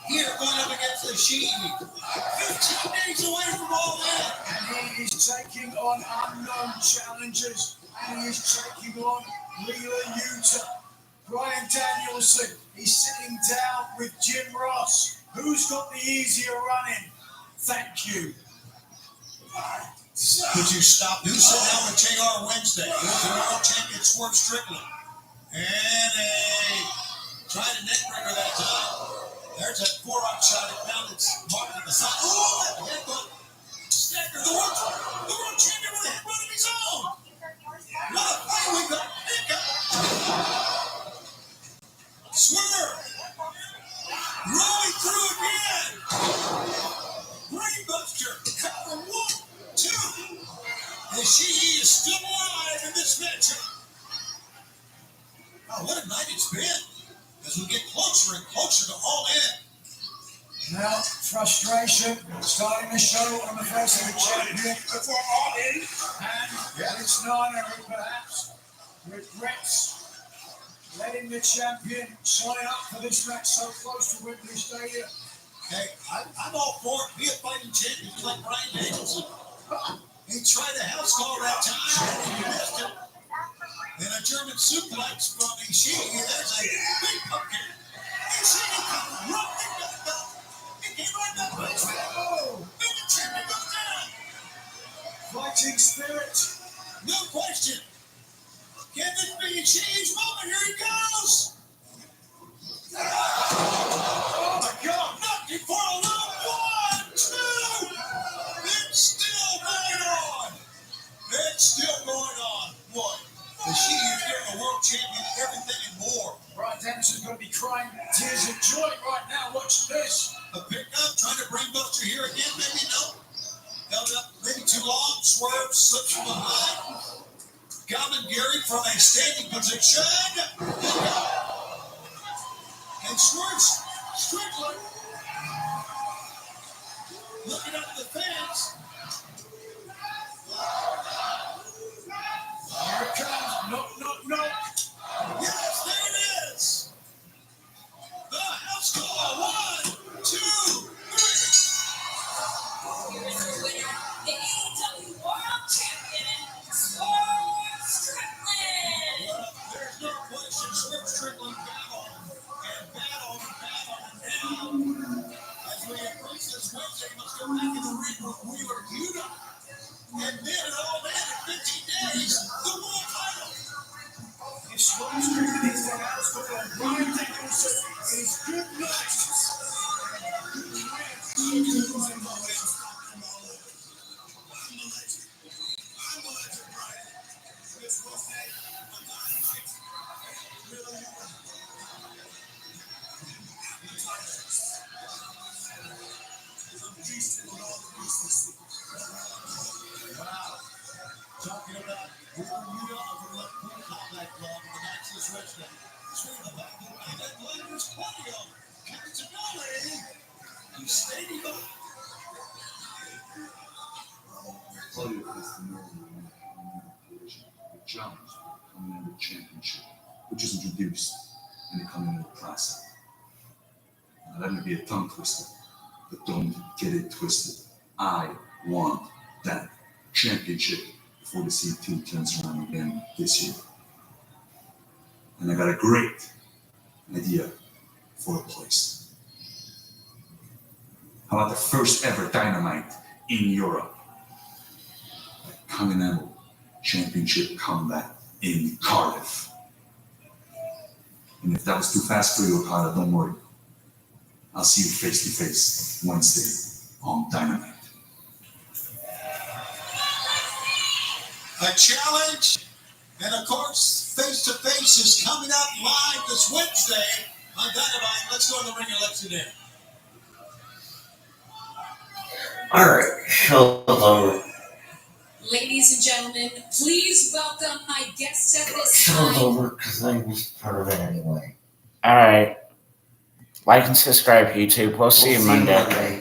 Here, going up against the Ishii. 15 days away from All In. And he is taking on unknown challengers. And he is taking on Wheeler Yuta. Brian Danielson, he's sitting down with Jim Ross. Who's got the easier running? Thank you. Could you stop? Do sit down with JR Wednesday. Here's the world champion Swerve Strickland. And a try to neck breaker that time. There's that forearm shot at now that's marked on the side. Oh, that headbutt. Stagger, the world champion with a headbutt of his own. What a fight we got. Swerve. Rolling through again. Brainbuster. Cover 1, 2. Ishii is still alive in this matchup. Oh, what a night it's been. As we get closer and closer to All In. Now, frustration starting to show on the face of the champion before All In, and its honor, perhaps, regrets letting the champion sign up for this match so close to Wembley Stadium. Hey, I'm all for it. Be a fighting champion like Brian Danielson. He tried a house call that time, and he missed it. And a German suplex from Ishii. There's a big pumpkin. Ishii comes running back up. He came right back to his head. And the champion goes down. Fighting spirit. No question. Can this be Ishii's moment? Here he goes. Oh my God. Knocked him for a loop. 1, 2. It's still going on. It's still going on. What? Ishii is giving the world champion everything and more. Brian Danielson's going to be crying tears of joy right now. Watch this. A pickup, trying to brainbuster here again, maybe no. Held up, maybe too long. Swerve, slips from behind. Gary from a standing position. And Swerve Strickland looking up at the fans. Here it comes. No. Yes, there it is. The house call. 1, 2, 3. Here's your winner, the AEW World Champion, Swerve Strickland. Well, there's no question. Swerve Strickland battled and now, as we approach this Wednesday, must go back in the ring with Wheeler Yuta. And then it all in 15 days, the world title. If Swerve Strickland hits the house call on Brian Danielson, it is good night. Wow. Talking about Wheeler Yuta of the Left Point Combat Club in the match this Wednesday. Swinging the back of the ring. That line was plenty of. Catanale. He's standing by. Claudio Castagnoli won the collision with Jones for the Continental Championship, which was introduced in the Continental Classic. Now, that may be a tongue twister, but don't get it twisted. I want that championship before the C2 turns around again this year. And I got a great idea for a place. How about the first ever Dynamite in Europe? A Continental Championship combat in Cardiff. And if that was too fast for you, Okada, don't worry. I'll see you face to face Wednesday on Dynamite. A challenge, and of course, face to face is coming up live this Wednesday on Dynamite. Let's go in the ring and let's it in. All right, show's Ladies and gentlemen, please welcome my guests at this Show's time. over because I was part of it anyway. All right. Like and subscribe, YouTube. We'll see you Monday.